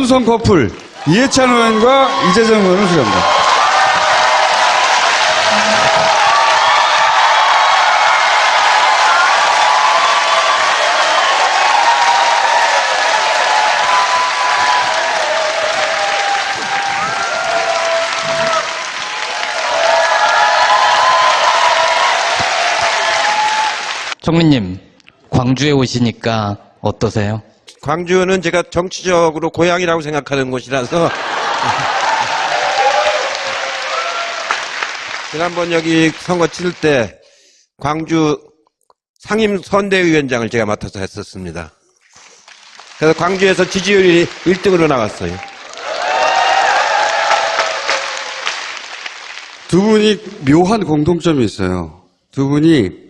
혼성 커플 이해찬 의원과 이재정 의원을 소개합니다. 총리님, 광주에 오시니까 어떠세요? 광주는 제가 정치적으로 고향이라고 생각하는 곳이라서 지난번 여기 선거 치를 때 광주 상임 선대위원장을 제가 맡아서 했었습니다. 그래서 광주에서 지지율이 1등으로 나왔어요. 두 분이 묘한 공통점이 있어요. 두 분이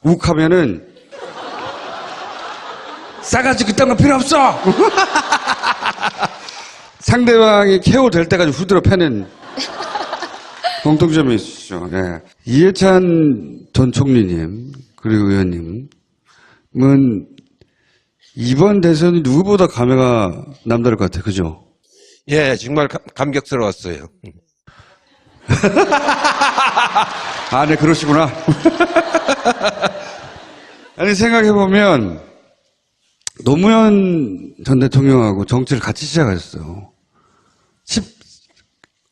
욱하면은 싸가지 그딴 거 필요 없어! 상대방이 KO 될 때까지 후드로 패는 공통점이 있으시죠. 예. 이해찬 전 총리님 그리고 의원님은 이번 대선이 누구보다 감회가 남다를 것 같아요. 그죠? 예, 정말 감격스러웠어요. 아, 네, 그러시구나. 아니, 생각해보면, 노무현 전 대통령하고 정치를 같이 시작하셨어요.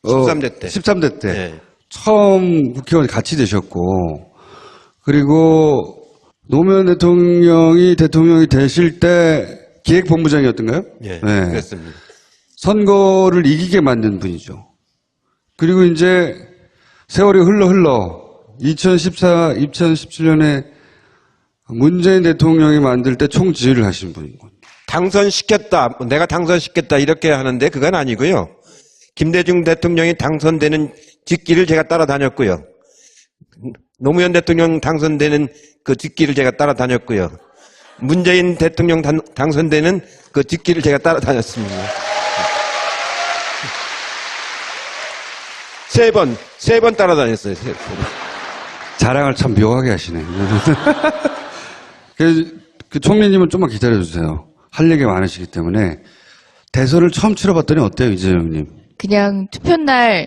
13대 때. 13대 때. 네. 처음 국회의원이 같이 되셨고, 그리고 노무현 대통령이 되실 때 기획본부장이었던가요? 예, 네. 그랬습니다. 선거를 이기게 만든 분이죠. 그리고 이제 세월이 흘러 2017년에 문재인 대통령이 만들 때 총지휘를 하신 분이고. 당선시켰다, 내가 당선시켰다 이렇게 하는데 그건 아니고요. 김대중 대통령이 당선되는 직기를 제가 따라다녔고요. 노무현 대통령 당선되는 그 직기를 제가 따라다녔고요. 문재인 대통령 당선되는 그 직기를 제가 따라다녔습니다. 세 번 따라다녔어요. 세 번. 자랑을 참 묘하게 하시네. 그 총리님은 좀만 기다려주세요. 할 얘기가 많으시기 때문에. 대선을 처음 치러봤더니 어때요, 이재명님? 그냥 투표날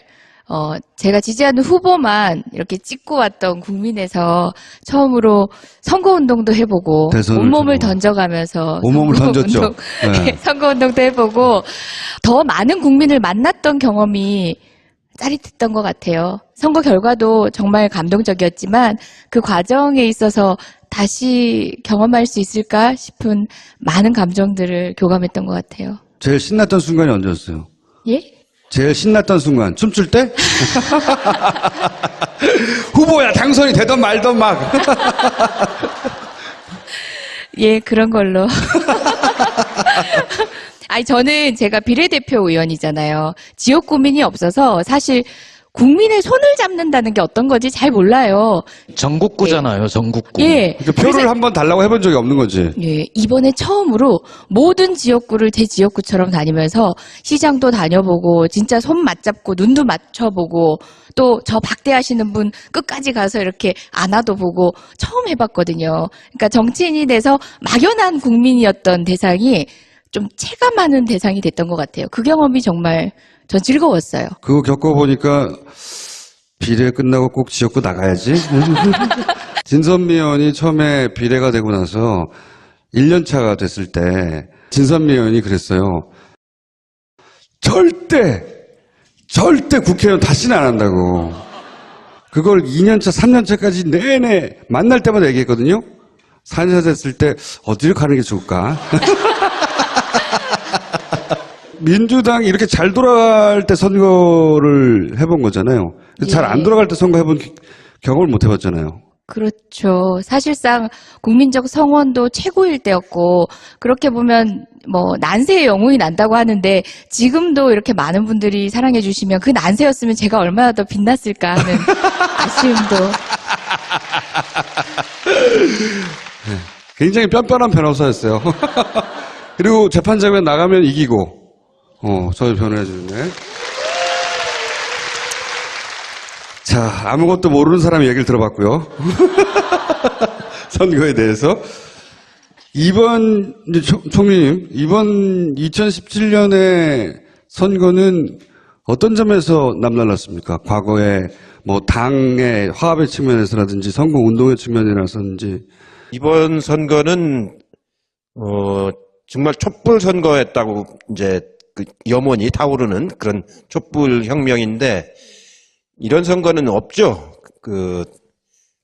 제가 지지하는 후보만 이렇게 찍고 왔던 국민에서 처음으로 선거운동도 해보고 온몸을 던져가면서 온몸을 던졌죠. 네. 선거운동도 해보고 더 많은 국민을 만났던 경험이 짜릿했던 것 같아요. 선거 결과도 정말 감동적이었지만 그 과정에 있어서 다시 경험할 수 있을까 싶은 많은 감정들을 교감했던 것 같아요. 제일 신났던 순간이 언제였어요? 예? 제일 신났던 순간 춤출 때? 후보야 당선이 되던 말던 막. 예, 그런 걸로. 아니, 저는 제가 비례대표 의원이잖아요. 지역 고민이 없어서 사실 국민의 손을 잡는다는 게 어떤 건지 잘 몰라요. 전국구잖아요, 전국구. 예. 그러니까 표를 한번 달라고 해본 적이 없는 거지. 예, 이번에 처음으로 모든 지역구를 제 지역구처럼 다니면서 시장도 다녀보고 진짜 손 맞잡고 눈도 맞춰보고 또 저 박대하시는 분 끝까지 가서 이렇게 안아도 보고 처음 해봤거든요. 그러니까 정치인이 돼서 막연한 국민이었던 대상이 좀 체감하는 대상이 됐던 것 같아요. 그 경험이 정말 전 즐거웠어요. 그거 겪어보니까 비례 끝나고 꼭 지역구 나가야지. 진선미 의원이 처음에 비례가 되고 나서 1년차가 됐을 때 진선미 의원이 그랬어요. 절대 국회의원 다시는 안 한다고. 그걸 2년차, 3년차까지 내내 만날 때마다 얘기했거든요. 4년차 됐을 때 어디를 가는 게 좋을까? 민주당이 이렇게 잘 돌아갈 때 선거를 해본 거잖아요. 잘 안 돌아갈 때 선거 해본 경험을 못 해봤잖아요. 그렇죠. 사실상 국민적 성원도 최고일 때였고 그렇게 보면 뭐 난세의 영웅이 난다고 하는데 지금도 이렇게 많은 분들이 사랑해 주시면 그 난세였으면 제가 얼마나 더 빛났을까 하는 아쉬움도. 네, 굉장히 뻔뻔한 변호사였어요. 그리고 재판장에 나가면 이기고 저를 변호해 주는데. 자, 아무것도 모르는 사람의 얘기를 들어봤고요. 선거에 대해서. 이번, 이제 총리님, 이번 2017년의 선거는 어떤 점에서 남달랐습니까? 과거에 뭐 당의 화합의 측면에서라든지 선거 운동의 측면이라든지. 이번 선거는 정말 촛불 선거였다고 이제 그 염원이 타오르는 그런 촛불 혁명인데 이런 선거는 없죠.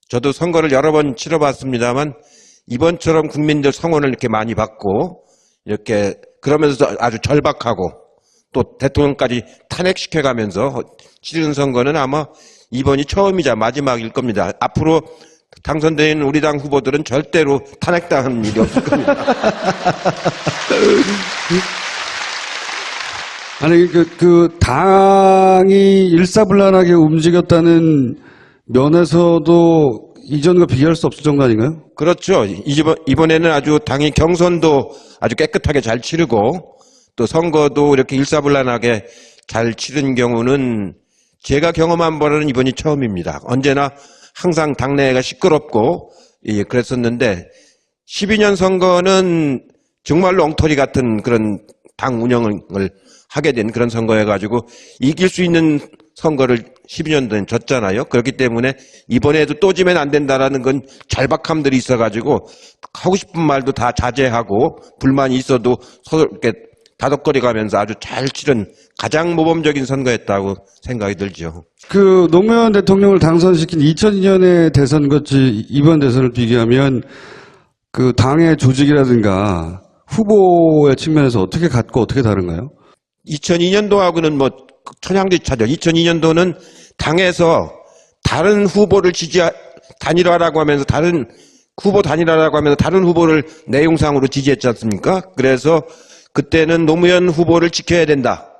저도 선거를 여러 번 치러봤습니다만 이번처럼 국민들 성원을 이렇게 많이 받고 이렇게 그러면서 아주 절박하고 또 대통령까지 탄핵시켜가면서 치르는 선거는 아마 이번이 처음이자 마지막일 겁니다. 앞으로 당선된 우리 당 후보들은 절대로 탄핵당하는 일이 없을 겁니다. 아니, 당이 일사불란하게 움직였다는 면에서도 이전과 비교할 수 없을 정도 아닌가요? 그렇죠. 이번에는 아주 당이 경선도 아주 깨끗하게 잘 치르고 또 선거도 이렇게 일사불란하게 잘 치른 경우는 제가 경험한 바로는 이번이 처음입니다. 언제나 항상 당내가 시끄럽고 그랬었는데 12년 선거는 정말로 엉터리 같은 그런 당 운영을 하게 된 그런 선거여가지고 이길 수 있는 선거를 12년 전에 졌잖아요. 그렇기 때문에 이번에도 또 지면 안 된다라는 건 절박함들이 있어가지고 하고 싶은 말도 다 자제하고 불만이 있어도 서로 이렇게 다독거려가면서 아주 잘 치른 가장 모범적인 선거였다고 생각이 들죠. 노무현 대통령을 당선시킨 2002년의 대선 것이 이번 대선을 비교하면 당의 조직이라든가 후보의 측면에서 어떻게 같고 어떻게 다른가요? 2002년도하고는 뭐 천양지차죠. 2002년도는 당에서 다른 후보를 단일화라고 하면서 다른 후보 단일화라고 하면서 다른 후보를 내용상으로 지지했지 않습니까? 그래서 그때는 노무현 후보를 지켜야 된다.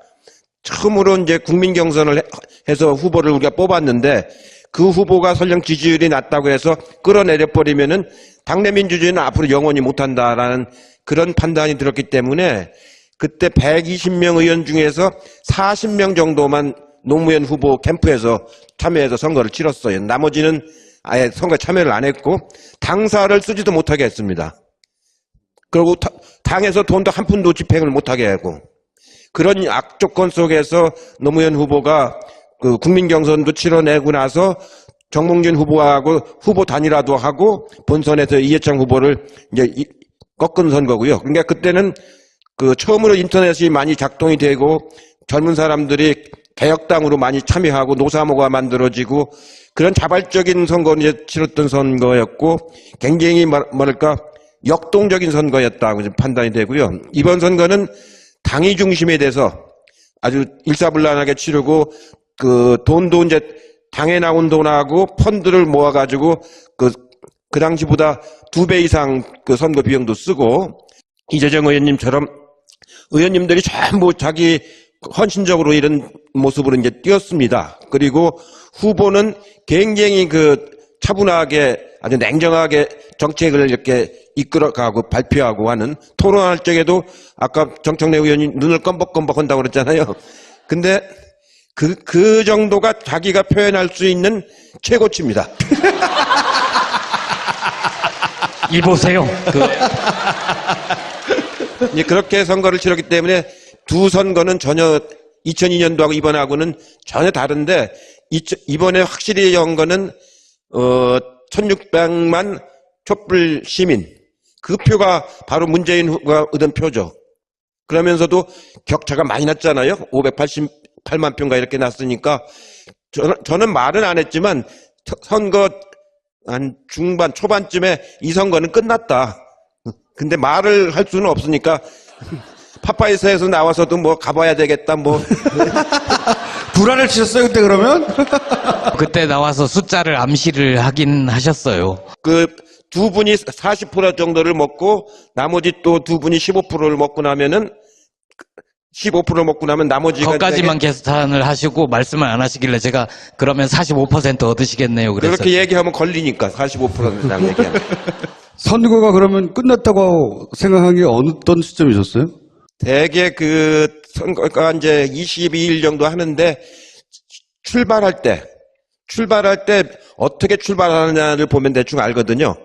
처음으로 이제 국민 경선을 해서 후보를 우리가 뽑았는데 그 후보가 설령 지지율이 낮다고 해서 끌어내려버리면은 당내 민주주의는 앞으로 영원히 못한다라는 그런 판단이 들었기 때문에 그때 120명 의원 중에서 40명 정도만 노무현 후보 캠프에서 참여해서 선거를 치렀어요. 나머지는 아예 선거에 참여를 안 했고 당사를 쓰지도 못하게 했습니다. 그리고 당에서 돈도 한 푼도 집행을 못하게 하고 그런 악조건 속에서 노무현 후보가 국민 경선도 치러내고 나서 정몽준 후보하고 후보 단일화도 하고 본선에서 이해창 후보를 이제 꺾은 선거고요. 그러니까 그때는 처음으로 인터넷이 많이 작동이 되고 젊은 사람들이 개혁당으로 많이 참여하고 노사모가 만들어지고 그런 자발적인 선거를 이제 치렀던 선거였고 굉장히 뭐랄까 역동적인 선거였다고 판단이 되고요. 이번 선거는 당이 중심에 대해서 아주 일사불란하게 치르고 돈도 이제 당에 나온 돈하고 펀드를 모아가지고 그 당시보다 2배 이상 선거 비용도 쓰고 이재정 의원님처럼 의원님들이 전부 자기 헌신적으로 이런 모습으로 이제 뛰었습니다. 그리고 후보는 굉장히 차분하게 아주 냉정하게 정책을 이렇게 이끌어가고 발표하고 하는 토론할 적에도 아까 정청래 의원이 눈을 껌벅껌벅 한다고 그랬잖아요. 근데 그 정도가 자기가 표현할 수 있는 최고치입니다. 이 보세요. 이제 그렇게 선거를 치렀기 때문에 두 선거는 전혀 2002년도하고 이번하고는 전혀 다른데 이번에 확실히 연 거는 1600만 촛불 시민 그 표가 바로 문재인 후보가 얻은 표죠. 그러면서도 격차가 많이 났잖아요. 588만 표인가 이렇게 났으니까 저는 말은 안 했지만 선거 한 중반 초반쯤에 이 선거는 끝났다. 근데 말을 할 수는 없으니까 파파이스에서 나와서도 뭐 가봐야 되겠다 뭐 불안을 치셨어요 그때 그러면? 그때 나와서 숫자를 암시를 하긴 하셨어요. 두 분이 40% 정도를 먹고 나머지 또 두 분이 15%를 먹고 나면은 15% 먹고 나면 나머지가 거기까지만 계산을 하시고 말씀을 안 하시길래 제가 그러면 45% 얻으시겠네요. 그래서 그렇게 얘기하면 걸리니까 45%랑 얘기하면 선거가 그러면 끝났다고 생각한 게 어떤 시점이셨어요? 대개 선거가 이제 22일 정도 하는데 출발할 때 어떻게 출발하느냐를 보면 대충 알거든요.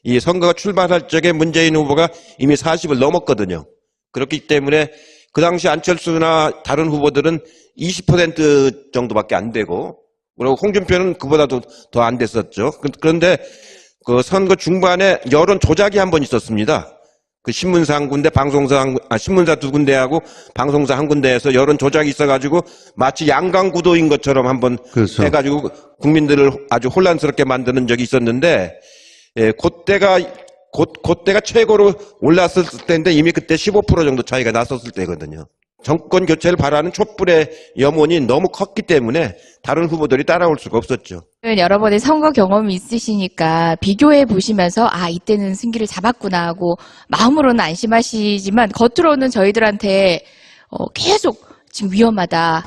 이 선거가 출발할 적에 문재인 후보가 이미 40을 넘었거든요. 그렇기 때문에 그 당시 안철수나 다른 후보들은 20% 정도밖에 안 되고, 그리고 홍준표는 그보다도 더 안 됐었죠. 그런데 그 선거 중반에 여론 조작이 한 번 있었습니다. 그 신문사 한 군데, 신문사 두 군데하고 방송사 한 군데에서 여론 조작이 있어가지고 마치 양강구도인 것처럼 한번 그렇죠. 해가지고 국민들을 아주 혼란스럽게 만드는 적이 있었는데, 예, 그때가 최고로 올랐을 때인데 이미 그때 15% 정도 차이가 났었을 때거든요. 정권 교체를 바라는 촛불의 염원이 너무 컸기 때문에 다른 후보들이 따라올 수가 없었죠. 여러 번의 선거 경험이 있으시니까 비교해 보시면서 아 이때는 승기를 잡았구나 하고 마음으로는 안심하시지만 겉으로는 저희들한테 계속 지금 위험하다,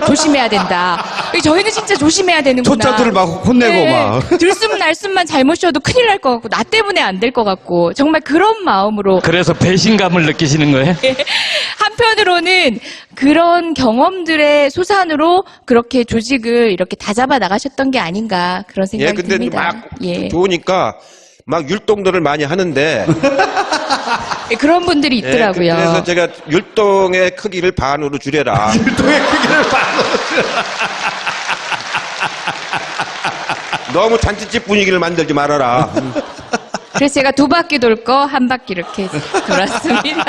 조심해야 된다. 저희는 진짜 조심해야 되는구나. 초짜들을 막 혼내고 막. 들숨 날숨만 잘못 쉬어도 큰일 날 것 같고 나 때문에 안 될 것 같고 정말 그런 마음으로 그래서 배신감을 느끼시는 거예요? 한편으로는 그런 경험들의 소산으로 그렇게 조직을 이렇게 다잡아 나가셨던 게 아닌가 그런 생각이 예, 근데 듭니다. 막 좋으니까 막 율동들을 많이 하는데 예, 그런 분들이 있더라고요. 그래서 제가 율동의 크기를 반으로 줄여라. 율동의 크기를 반으로 너무 잔치집 분위기를 만들지 말아라. 그래서 제가 2바퀴 돌 거 1바퀴 이렇게 돌았습니다.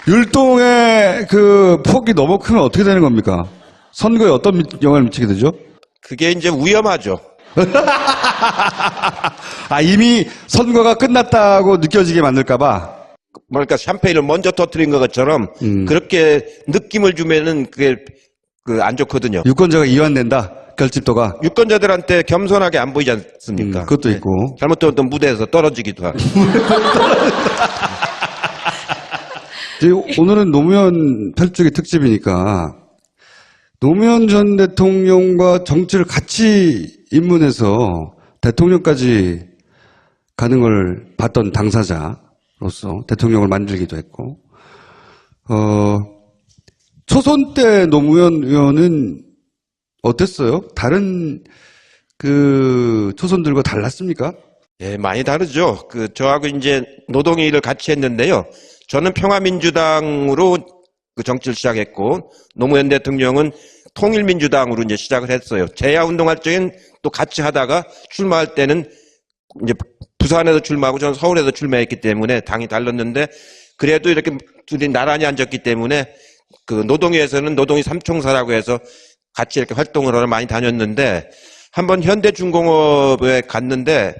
율동의 그 폭이 너무 크면 어떻게 되는 겁니까? 선거에 어떤 영향을 미치게 되죠? 그게 이제 위험하죠. 아, 이미 선거가 끝났다고 느껴지게 만들까봐. 뭐랄까 샴페인을 먼저 터뜨린 것처럼 그렇게 느낌을 주면은 그게 안 좋거든요. 유권자가 이완된다. 결집도가. 유권자들한테 겸손하게 안 보이지 않습니까? 그것도 있고. 잘못하면 무대에서 떨어지기도 하고. 오늘은 노무현 8주기 특집이니까 노무현 전 대통령과 정치를 같이 입문해서 대통령까지 가는 걸 봤던 당사자로서 대통령을 만들기도 했고, 초선 때 노무현 의원은 어땠어요? 다른 그 초선들과 달랐습니까? 예, 많이 다르죠. 저하고 이제 노동일을 같이 했는데요. 저는 평화민주당으로 그 정치를 시작했고, 노무현 대통령은 통일민주당으로 이제 시작을 했어요. 재야운동할 적엔 또 같이 하다가 출마할 때는 이제 부산에서 출마하고 저는 서울에서 출마했기 때문에 당이 달랐는데, 그래도 이렇게 둘이 나란히 앉았기 때문에 그 노동위에서는 노동위 삼총사라고 해서 같이 이렇게 활동을 하러 많이 다녔는데, 한번 현대중공업에 갔는데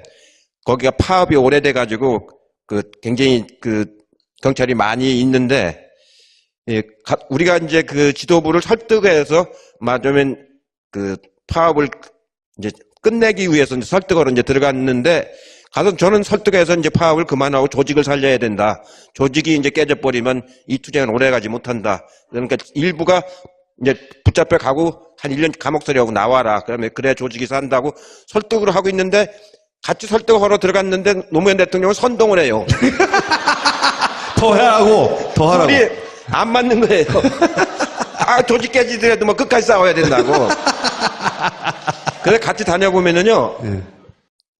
거기가 파업이 오래돼 가지고 굉장히 경찰이 많이 있는데, 예, 우리가 이제 지도부를 설득해서 맞으면 파업을 이제 끝내기 위해서 이제 설득하러 이제 들어갔는데, 가서 저는 설득해서 이제 파업을 그만하고 조직을 살려야 된다. 조직이 이제 깨져버리면 이 투쟁은 오래가지 못한다. 그러니까 일부가 이제 붙잡혀 가고 한 1년 감옥살이하고 나와라. 그러면 그래 조직이 산다고 설득을 하고 있는데, 같이 설득하러 들어갔는데 노무현 대통령은 선동을 해요. 더 하라고. 둘이 안 맞는 거예요. 조직 깨지더라도 뭐 끝까지 싸워야 된다고. 그래서 같이 다녀보면은요,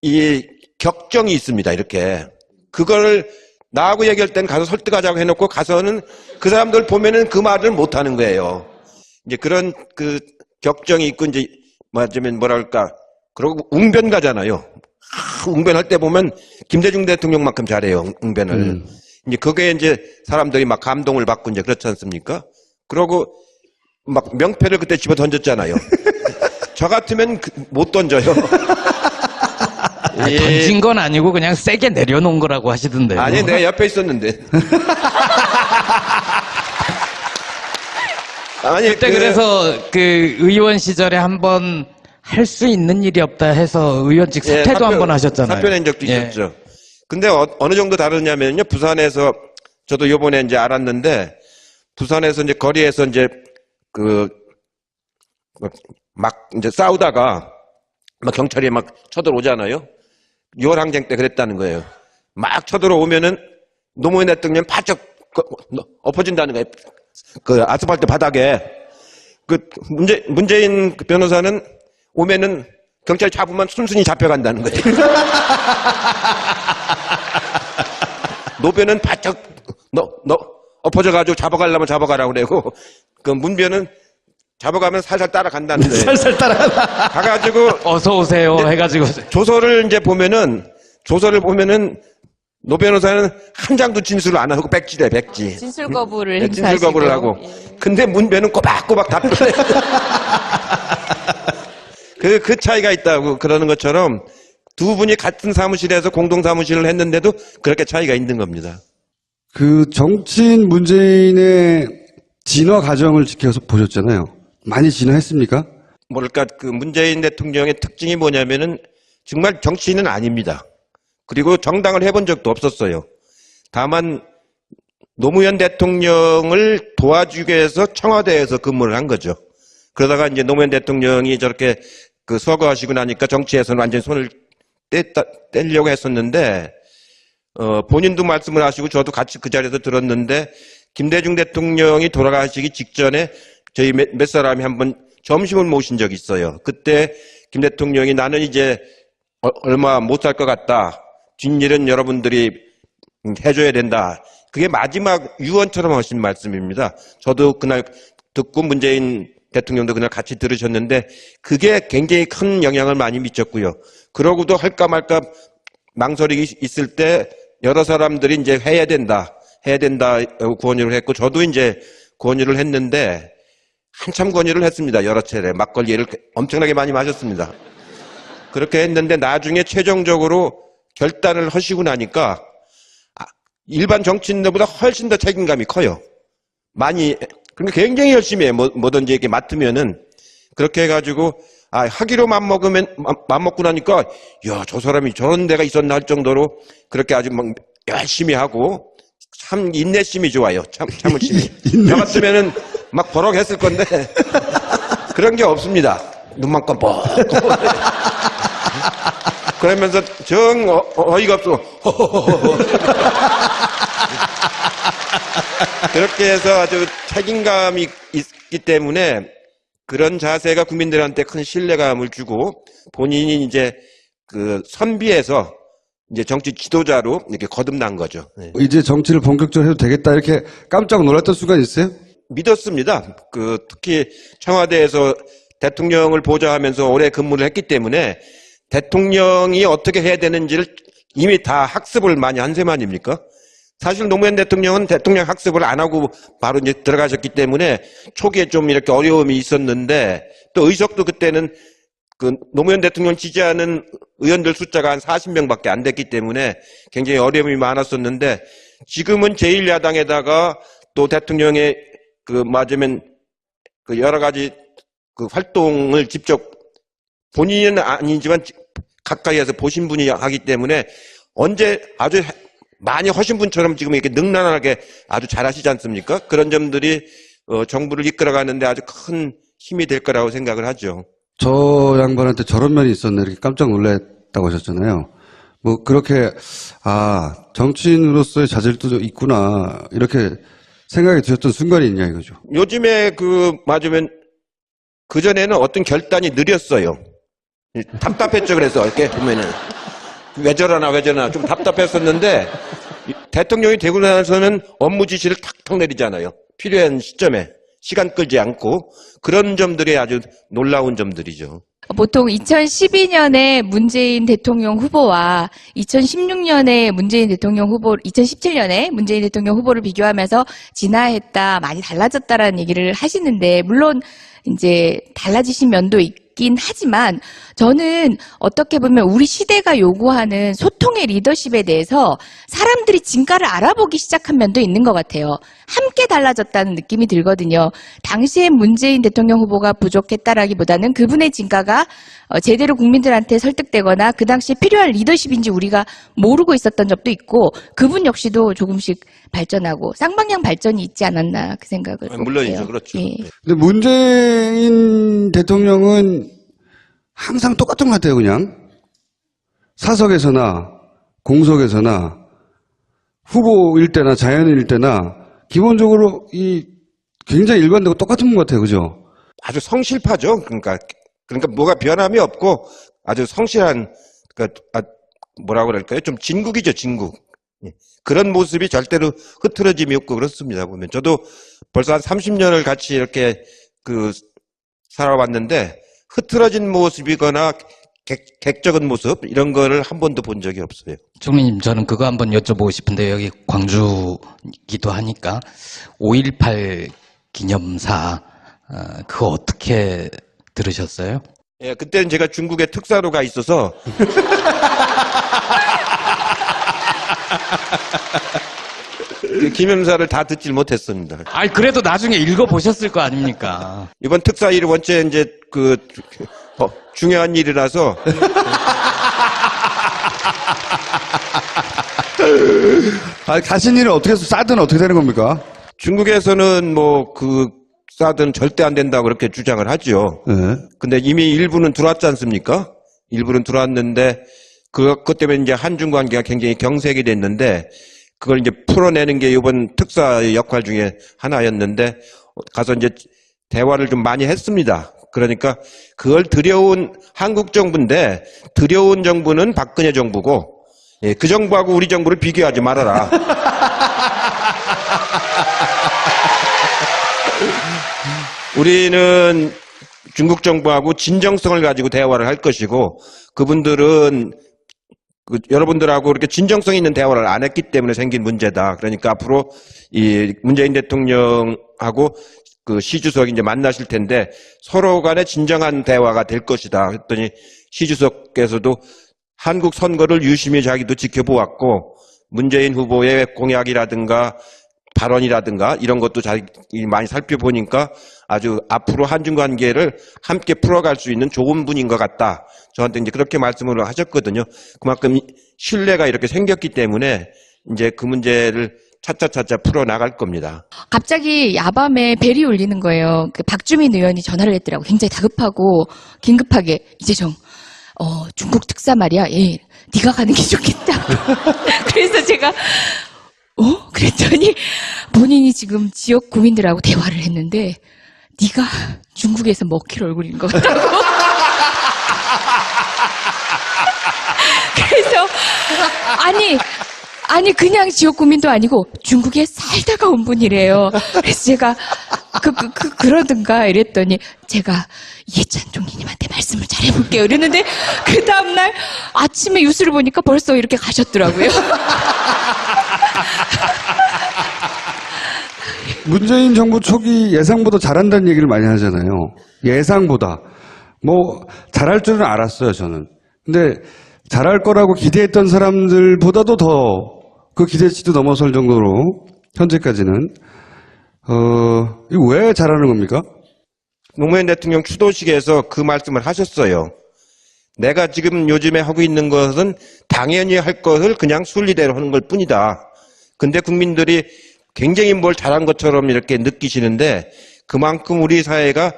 이 격정이 있습니다. 이렇게. 그거를 나하고 얘기할 때는 가서 설득하자고 해놓고 가서는 그 사람들 보면은 그 말을 못 하는 거예요. 이제 그런 격정이 있고, 이제 맞으면 뭐랄까, 그러고 웅변가잖아요. 웅변할 때 보면 김대중 대통령만큼 잘해요, 웅변을. 이제 그게 이제 사람들이 막 감동을 받고 이제 그렇지 않습니까? 그러고 막 명패를 그때 집어 던졌잖아요. 저 같으면 못 던져요. 아니, 던진 건 아니고 그냥 세게 내려놓은 거라고 하시던데요. 아니, 내가 옆에 있었는데. 아니, 그때 그래서 의원 시절에 한번 할 수 있는 일이 없다 해서 의원직 사퇴도 한번 하셨잖아요. 사퇴낸 적도 있었죠. 근데 어느 정도 다르냐면요. 부산에서 저도 요번에 이제 알았는데, 부산에서 이제 거리에서 이제 막 이제 싸우다가 막 경찰이 막 쳐들어오잖아요. 6월 항쟁 때 그랬다는 거예요. 막 쳐들어오면은 노무현 대통령 바짝 엎어진다는 거예요. 아스팔트 바닥에. 문재인 변호사는 오면은 경찰 잡으면 순순히 잡혀간다는 거죠. 노변은 바짝 너 엎어져가지고 잡아가려면 잡아가라고 그러고 그 문변은 잡아가면 살살 따라간다는데 살살 따라간다. 가가지고 어서 오세요 해가지고 조서를 보면은 노 변호사는 한 장도 진술을 안 하고 백지래 백지. 진술 거부를 네, 행사하시고. 진술 거부를 하고. 근데 문변은 꼬박꼬박 답변해. 그 차이가 있다고 그러는 것처럼 두 분이 같은 사무실에서 공동 사무실을 했는데도 그렇게 차이가 있는 겁니다. 그 정치인 문재인의 진화 과정을 지켜서 보셨잖아요. 많이 진화했습니까? 뭐랄까 그 문재인 대통령의 특징이 뭐냐면은 정말 정치인은 아닙니다. 그리고 정당을 해본 적도 없었어요. 다만 노무현 대통령을 도와주기 위해서 청와대에서 근무를 한 거죠. 그러다가 이제 노무현 대통령이 저렇게 그 서거하시고 나니까 정치에서는 완전히 손을 떼려고 했었는데 본인도 말씀을 하시고 저도 같이 그 자리에서 들었는데 김대중 대통령이 돌아가시기 직전에 저희 몇 사람이 한번 점심을 모신 적이 있어요. 그때 김 대통령이 나는 이제 얼마 못 살 것 같다. 뒷일은 여러분들이 해줘야 된다. 그게 마지막 유언처럼 하신 말씀입니다. 저도 그날 듣고 문재인 대통령도 그날 같이 들으셨는데 그게 굉장히 큰 영향을 많이 미쳤고요. 그러고도 할까 말까 망설이기 있을 때 여러 사람들이 이제 해야 된다 권유를 했고 저도 이제 권유를 했는데 한참 권유를 했습니다. 여러 차례 막걸리를 엄청나게 많이 마셨습니다. 그렇게 했는데 나중에 최종적으로 결단을 하시고 나니까 일반 정치인들보다 훨씬 더 책임감이 커요. 많이 그러니까 굉장히 열심히 해. 뭐든지 이렇게 맡으면은 그렇게 해가지고 하기로 맘먹고 나니까 야, 저 사람이 저런 데가 있었나 할 정도로 그렇게 아주 막 열심히 하고 참 인내심이 좋아요. 참을심이. 저 같으면은 막 버럭했을 건데 그런 게 없습니다. 눈만 껌뻑. 그러면서 정 어이가 없어. 그렇게 해서 아주 책임감이 있기 때문에 그런 자세가 국민들한테 큰 신뢰감을 주고 본인이 이제 그 선비에서 이제 정치 지도자로 이렇게 거듭난 거죠. 네. 이제 정치를 본격적으로 해도 되겠다 이렇게 깜짝 놀랐던 순간 있어요? 믿었습니다. 특히 청와대에서 대통령을 보좌하면서 오래 근무를 했기 때문에 대통령이 어떻게 해야 되는지를 이미 다 학습을 많이 한 셈 아닙니까? 사실 노무현 대통령은 대통령 학습을 안 하고 바로 이제 들어가셨기 때문에 초기에 좀 이렇게 어려움이 있었는데 또 의석도 그때는 그 노무현 대통령 지지하는 의원들 숫자가 한 40명밖에 안 됐기 때문에 굉장히 어려움이 많았었는데 지금은 제1야당에다가 또 대통령의 맞으면 여러 가지 활동을 직접 본인은 아니지만 가까이에서 보신 분이 하기 때문에 언제 아주 많이 하신 분처럼 지금 이렇게 능란하게 아주 잘하시지 않습니까? 그런 점들이 정부를 이끌어가는데 아주 큰 힘이 될 거라고 생각을 하죠. 저 양반한테 저런 면이 있었네 이렇게 깜짝 놀랐다고 하셨잖아요. 뭐 그렇게 정치인으로서의 자질도 있구나 이렇게 생각이 드셨던 순간이 있냐 이거죠. 요즘에 맞으면 그전에는 어떤 결단이 느렸어요. 답답했죠. 그래서 이렇게 보면은 왜 저러나 좀 답답했었는데 대통령이 되고 나서는 업무 지시를 탁탁 내리잖아요. 필요한 시점에 시간 끌지 않고 그런 점들이 아주 놀라운 점들이죠. 보통 2012년에 문재인 대통령 후보와 2016년에 문재인 대통령 후보, 2017년에 문재인 대통령 후보를 비교하면서 진화했다, 많이 달라졌다라는 얘기를 하시는데, 물론 이제 달라지신 면도 있긴 하지만 저는 어떻게 보면 우리 시대가 요구하는 소통의 리더십에 대해서 사람들이 진가를 알아보기 시작한 면도 있는 것 같아요. 함께 달라졌다는 느낌이 들거든요. 당시에 문재인 대통령 후보가 부족했다라기보다는 그분의 진가가 제대로 국민들한테 설득되거나 그 당시에 필요한 리더십인지 우리가 모르고 있었던 점도 있고 그분 역시도 조금씩 발전하고 쌍방향 발전이 있지 않았나 그 생각을 물론이죠. 해요. 그렇죠. 예. 근데 문재인 대통령은 항상 똑같은 것 같아요, 그냥. 사석에서나, 공석에서나, 후보일 때나 자연인일 때나, 기본적으로 굉장히 일관되고 똑같은 것 같아요, 그죠? 아주 성실파죠. 그러니까 뭐가 변함이 없고 아주 성실한 뭐라고 그럴까요? 좀 진국이죠, 진국. 예. 그런 모습이 절대로 흐트러짐이 없고 그렇습니다. 보면 저도 벌써 한 30년을 같이 이렇게 살아왔는데 흐트러진 모습이거나 객적인 모습 이런 거를 한 번도 본 적이 없어요. 총리님, 저는 그거 한번 여쭤보고 싶은데 여기 광주기도 하니까 5.18 기념사 그거 어떻게 들으셨어요? 예, 그때는 제가 중국에 특사로 가 있어서 그 기념사를 다 듣질 못했습니다. 아니 그래도 나중에 읽어보셨을 거 아닙니까? 이번 특사 일이 원체 이제 중요한 일이라서 가신 일은 어떻게 해서 싸든 어떻게 되는 겁니까? 중국에서는 싸든 절대 안 된다고 그렇게 주장을 하죠. 네. 근데 이미 일부는 들어왔지 않습니까? 일부는 들어왔는데 그것 때문에 이제 한중 관계가 굉장히 경색이 됐는데 그걸 이제 풀어내는 게 이번 특사의 역할 중에 하나였는데 가서 이제 대화를 좀 많이 했습니다. 그러니까 그걸 들여온 한국 정부인데 들여온 정부는 박근혜 정부고 예, 그 정부하고 우리 정부를 비교하지 말아라. 우리는 중국 정부하고 진정성을 가지고 대화를 할 것이고 그분들은 여러분들하고 그렇게 진정성 있는 대화를 안 했기 때문에 생긴 문제다. 그러니까 앞으로 이 문재인 대통령하고 시 주석이 이제 만나실 텐데 서로 간에 진정한 대화가 될 것이다. 했더니 시 주석께서도 한국 선거를 유심히 자기도 지켜보았고 문재인 후보의 공약이라든가 발언이라든가 이런 것도 자기 많이 살펴보니까 아주 앞으로 한중 관계를 함께 풀어갈 수 있는 좋은 분인 것 같다. 저한테 이제 그렇게 말씀을 하셨거든요. 그만큼 신뢰가 이렇게 생겼기 때문에 이제 그 문제를 차차차차 풀어나갈 겁니다. 갑자기 야밤에 벨이 울리는 거예요. 박주민 의원이 전화를 했더라고. 굉장히 다급하고 긴급하게 이재정 중국 특사 말이야. 예, 네가 가는 게 좋겠다. 그래서 제가 그랬더니 본인이 지금 지역 구민들하고 대화를 했는데 네가 중국에서 먹힐 얼굴인 것 같다고. 그래서 아니 그냥 지역 구민도 아니고 중국에 살다가 온 분이래요. 그래서 제가 그러든가 이랬더니 제가 이해찬 총리님한테 말씀을 잘해볼게요. 이랬는데 그 다음날 아침에 뉴스를 보니까 벌써 이렇게 가셨더라고요. 문재인 정부 초기 예상보다 잘한다는 얘기를 많이 하잖아요. 예상보다. 잘할 줄은 알았어요, 저는. 근데 잘할 거라고 기대했던 사람들보다도 더 그 기대치도 넘어설 정도로 현재까지는 이거 왜 잘하는 겁니까? 노무현 대통령 추도식에서 그 말씀을 하셨어요. 내가 지금 요즘에 하고 있는 것은 당연히 할 것을 그냥 순리대로 하는 걸 뿐이다. 근데 국민들이 굉장히 뭘 잘한 것처럼 이렇게 느끼시는데 그만큼 우리 사회가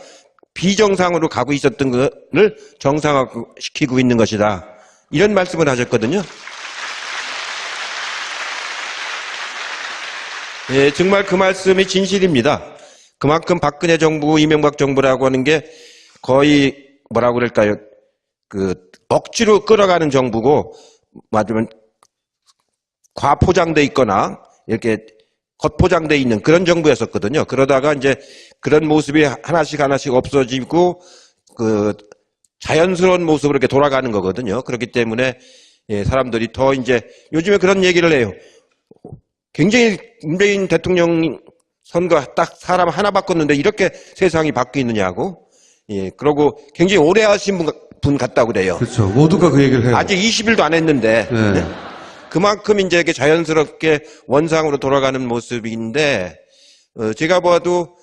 비정상으로 가고 있었던 것을 정상화시키고 있는 것이다. 이런 말씀을 하셨거든요. 예, 정말 그 말씀이 진실입니다. 그만큼 박근혜 정부, 이명박 정부라고 하는 게 거의 뭐라고 그럴까요? 억지로 끌어가는 정부고, 맞으면 과포장돼 있거나 이렇게 겉포장돼 있는 그런 정부였었거든요. 그러다가 이제 그런 모습이 하나씩 없어지고 자연스러운 모습으로 이렇게 돌아가는 거거든요. 그렇기 때문에 예, 사람들이 더 이제 요즘에 그런 얘기를 해요. 굉장히 문재인 대통령 선거 딱 사람 하나 바꿨는데 이렇게 세상이 바뀌느냐고. 예, 그러고 굉장히 오래 하신 분 같다고 그래요. 그렇죠. 모두가 그 얘기를 해요. 아직 20일도 안 했는데. 네. 네. 그만큼 이제 이렇게 자연스럽게 원상으로 돌아가는 모습인데, 제가 봐도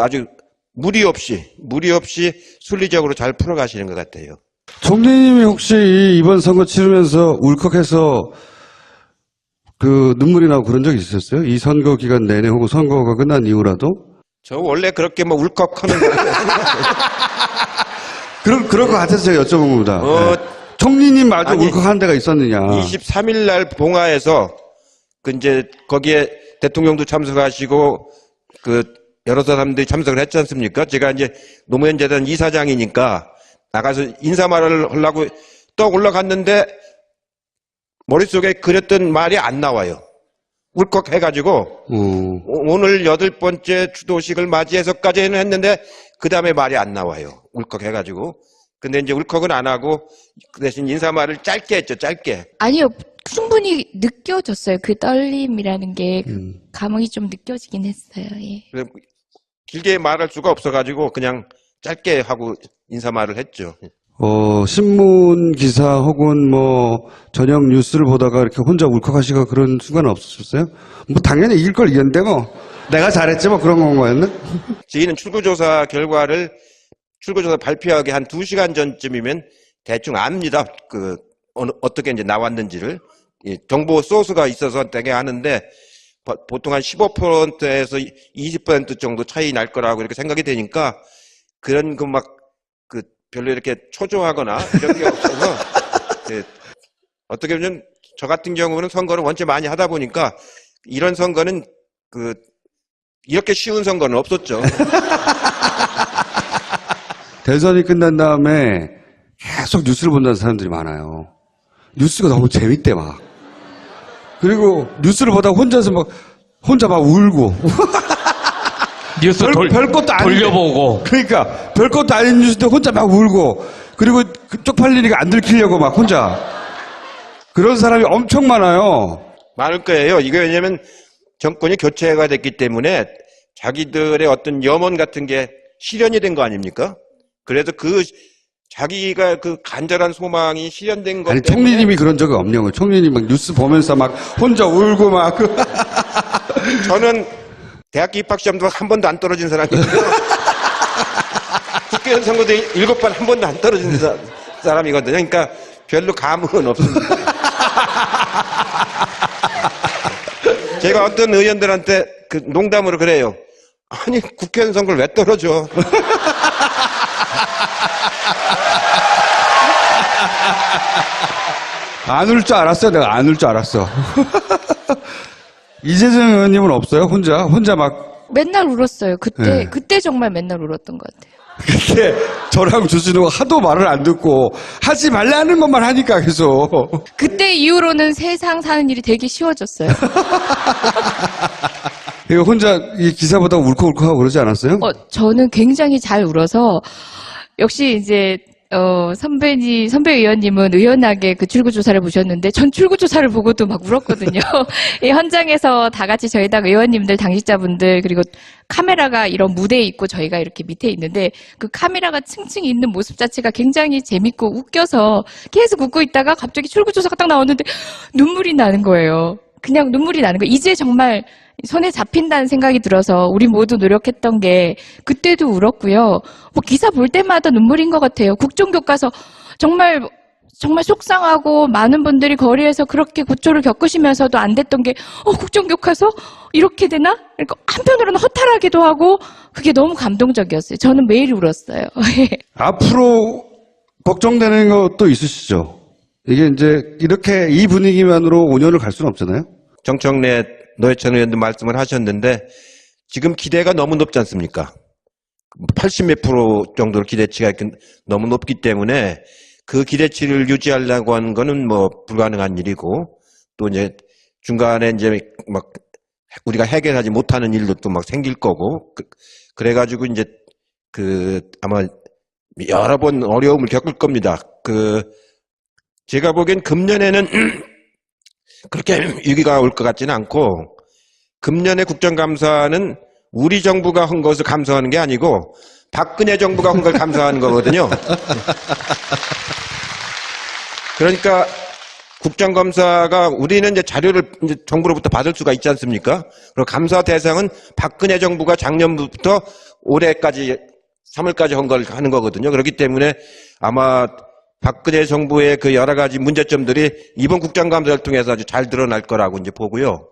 아주 무리 없이 순리적으로 잘 풀어가시는 것 같아요. 총리님이 혹시 이번 선거 치르면서 울컥해서 눈물이 나고 그런 적 있으셨어요? 이 선거 기간 내내 혹은 선거가 끝난 이후라도? 저 원래 그렇게 울컥하는 거 그럴 것 같아서 제가 여쭤본 겁니다. 네. 총리님 마저 울컥한 데가 있었느냐? 23일 날 봉화에서 이제 거기에 대통령도 참석하시고 여러 사람들이 참석을 했지 않습니까? 제가 이제 노무현 재단 이사장이니까 나가서 인사말을 하려고 떡 올라갔는데 머릿속에 그렸던 말이 안 나와요. 울컥해가지고 오늘 8번째 추도식을 맞이해서까지는 했는데 그 다음에 말이 안 나와요. 울컥해가지고. 근데 이제 울컥은 안 하고 그 대신 인사말을 짧게 했죠. 짧게. 아니요, 충분히 느껴졌어요. 그 떨림이라는 게 감흥이 좀 느껴지긴 했어요. 예. 그래서 길게 말할 수가 없어가지고 그냥 짧게 하고 인사말을 했죠. 신문 기사 혹은 뭐 저녁 뉴스를 보다가 이렇게 혼자 울컥하시고 그런 순간은 없으셨어요? 뭐 당연히 이길 걸 이겼는데 뭐 내가 잘했지 뭐 그런 건가였나? 저희는 출구조사 결과를 출구조사 발표하기 한 2시간 전쯤이면 대충 압니다. 어떻게 이제 나왔는지를. 정보 소스가 있어서 되게 하는데 보통 한 15%에서 20% 정도 차이 날 거라고 이렇게 생각이 되니까 그런 별로 이렇게 초조하거나 이런 게 없어서 어떻게 보면 저 같은 경우는 선거를 원체 많이 하다 보니까 이런 선거는 이렇게 쉬운 선거는 없었죠. 대선이 끝난 다음에 계속 뉴스를 본다는 사람들이 많아요. 뉴스가 너무 재밌대 막. 그리고 뉴스를 보다 혼자 막 울고. 뉴스 별것도 아닌데. 돌려보고. 그러니까 별것도 아닌 뉴스인데 혼자 막 울고. 그리고 쪽팔리니까 안 들키려고 막 혼자. 그런 사람이 엄청 많아요. 많을 거예요. 이게 왜냐면 정권이 교체가 됐기 때문에 자기들의 어떤 염원 같은 게 실현이 된 거 아닙니까? 그래서 자기가 간절한 소망이 실현된 것 아니, 때문에. 총리님이 그런 적이 없냐고. 뭐 총리님 막 뉴스 보면서 막 혼자 울고 막. 저는 대학교 입학시험도 한 번도 안 떨어진 사람이에요. 국회의원 선거도 7번 한 번도 안 떨어진 사람이거든요. 그러니까 별로 감흥은 없습니다. 제가 어떤 의원들한테 농담으로 그래요. 아니, 국회의원 선거를 왜 떨어져? 안 울 줄 알았어요. 내가 안 울 줄 알았어. 이재정 의원님은 없어요? 혼자 막. 맨날 울었어요. 네. 그때 정말 맨날 울었던 것 같아요. 그때 저랑 주진우가 하도 말을 안 듣고 하지 말라는 것만 하니까 계속. 그때 이후로는 세상 사는 일이 되게 쉬워졌어요. 이거 혼자 이 기사 보다가 울컥울컥하고 그러지 않았어요? 저는 굉장히 잘 울어서 역시 이제 선배 의원님은 의연하게 그 출구조사를 보셨는데 전 출구조사를 보고도 막 울었거든요. 이 현장에서 다 같이 저희 당 의원님들, 당직자분들 그리고 카메라가 이런 무대에 있고 저희가 이렇게 밑에 있는데 그 카메라가 층층이 있는 모습 자체가 굉장히 재밌고 웃겨서 계속 웃고 있다가 갑자기 출구조사가 딱 나왔는데 눈물이 나는 거예요. 그냥 눈물이 나는 거예요. 이제 정말 손에 잡힌다는 생각이 들어서 우리 모두 노력했던 게 그때도 울었고요. 뭐 기사 볼 때마다 눈물인 것 같아요. 국정교과서 정말 속상하고 많은 분들이 거리에서 그렇게 고초를 겪으시면서도 안 됐던 게 국정교과서 이렇게 되나? 그러니까 한편으로는 허탈하기도 하고 그게 너무 감동적이었어요. 저는 매일 울었어요. 앞으로 걱정되는 것도 있으시죠? 이게 이제 이렇게 이 분위기만으로 5년을 갈 수는 없잖아요? 정청래 노회찬 의원도 말씀을 하셨는데 지금 기대가 너무 높지 않습니까? 80몇 프로 정도로 기대치가 너무 높기 때문에 그 기대치를 유지하려고 하는 거는 뭐 불가능한 일이고 또 이제 중간에 이제 막 우리가 해결하지 못하는 일도 또 막 생길 거고 그래가지고 이제 아마 여러 번 어려움을 겪을 겁니다. 제가 보기엔 금년에는 그렇게 위기가 올 것 같지는 않고 금년의 국정감사는 우리 정부가 한 것을 감사하는 게 아니고 박근혜 정부가 한 걸 감사하는 거거든요. 그러니까 국정감사가 우리는 이제 자료를 이제 정부로부터 받을 수가 있지 않습니까? 그리고 감사 대상은 박근혜 정부가 작년부터 올해까지 3월까지 한 걸 하는 거거든요. 그렇기 때문에 아마 박근혜 정부의 그 여러 가지 문제점들이 이번 국정감사를 통해서 아주 잘 드러날 거라고 이제 보고요.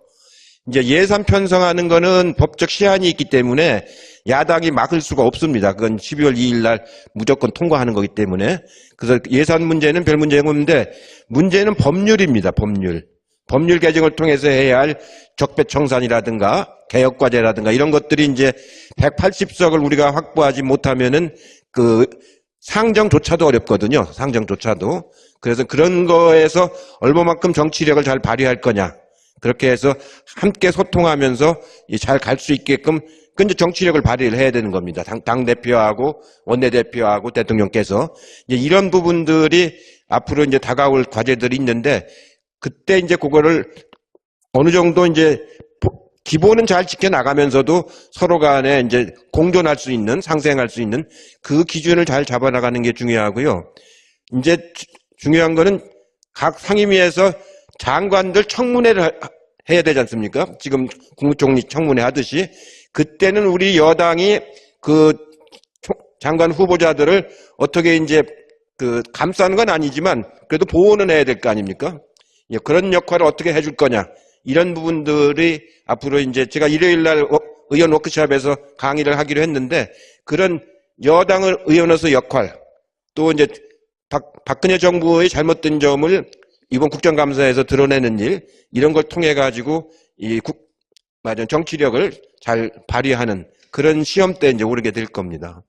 이제 예산 편성하는 거는 법적 시한이 있기 때문에 야당이 막을 수가 없습니다. 그건 12월 2일 날 무조건 통과하는 거기 때문에. 그래서 예산 문제는 별 문제가 없는데 문제는 법률입니다. 법률 개정을 통해서 해야 할 적폐청산이라든가 개혁과제라든가 이런 것들이 이제 180석을 우리가 확보하지 못하면은 상정조차도 어렵거든요. 상정조차도. 그래서 그런 거에서 얼마만큼 정치력을 잘 발휘할 거냐. 그렇게 해서 함께 소통하면서 잘 갈 수 있게끔 근데 정치력을 발휘를 해야 되는 겁니다. 당대표하고 원내대표하고 대통령께서. 이제 이런 부분들이 앞으로 이제 다가올 과제들이 있는데 그때 이제 그거를 어느 정도 이제 기본은 잘 지켜나가면서도 서로 간에 이제 공존할 수 있는, 상생할 수 있는 그 기준을 잘 잡아나가는 게 중요하고요. 이제 중요한 거는 각 상임위에서 장관들 청문회를 해야 되지 않습니까? 지금 국무총리 청문회 하듯이. 그때는 우리 여당이 그 장관 후보자들을 어떻게 이제 그 감싸는 건 아니지만 그래도 보호는 해야 될 거 아닙니까? 그런 역할을 어떻게 해줄 거냐. 이런 부분들이 앞으로 이제 제가 일요일 날 의원 워크숍에서 강의를 하기로 했는데 그런 여당을 의원으로서 역할 또 이제 박근혜 정부의 잘못된 점을 이번 국정감사에서 드러내는 일 이런 걸 통해 가지고 맞아 정치력을 잘 발휘하는 그런 시험 때 이제 오르게 될 겁니다.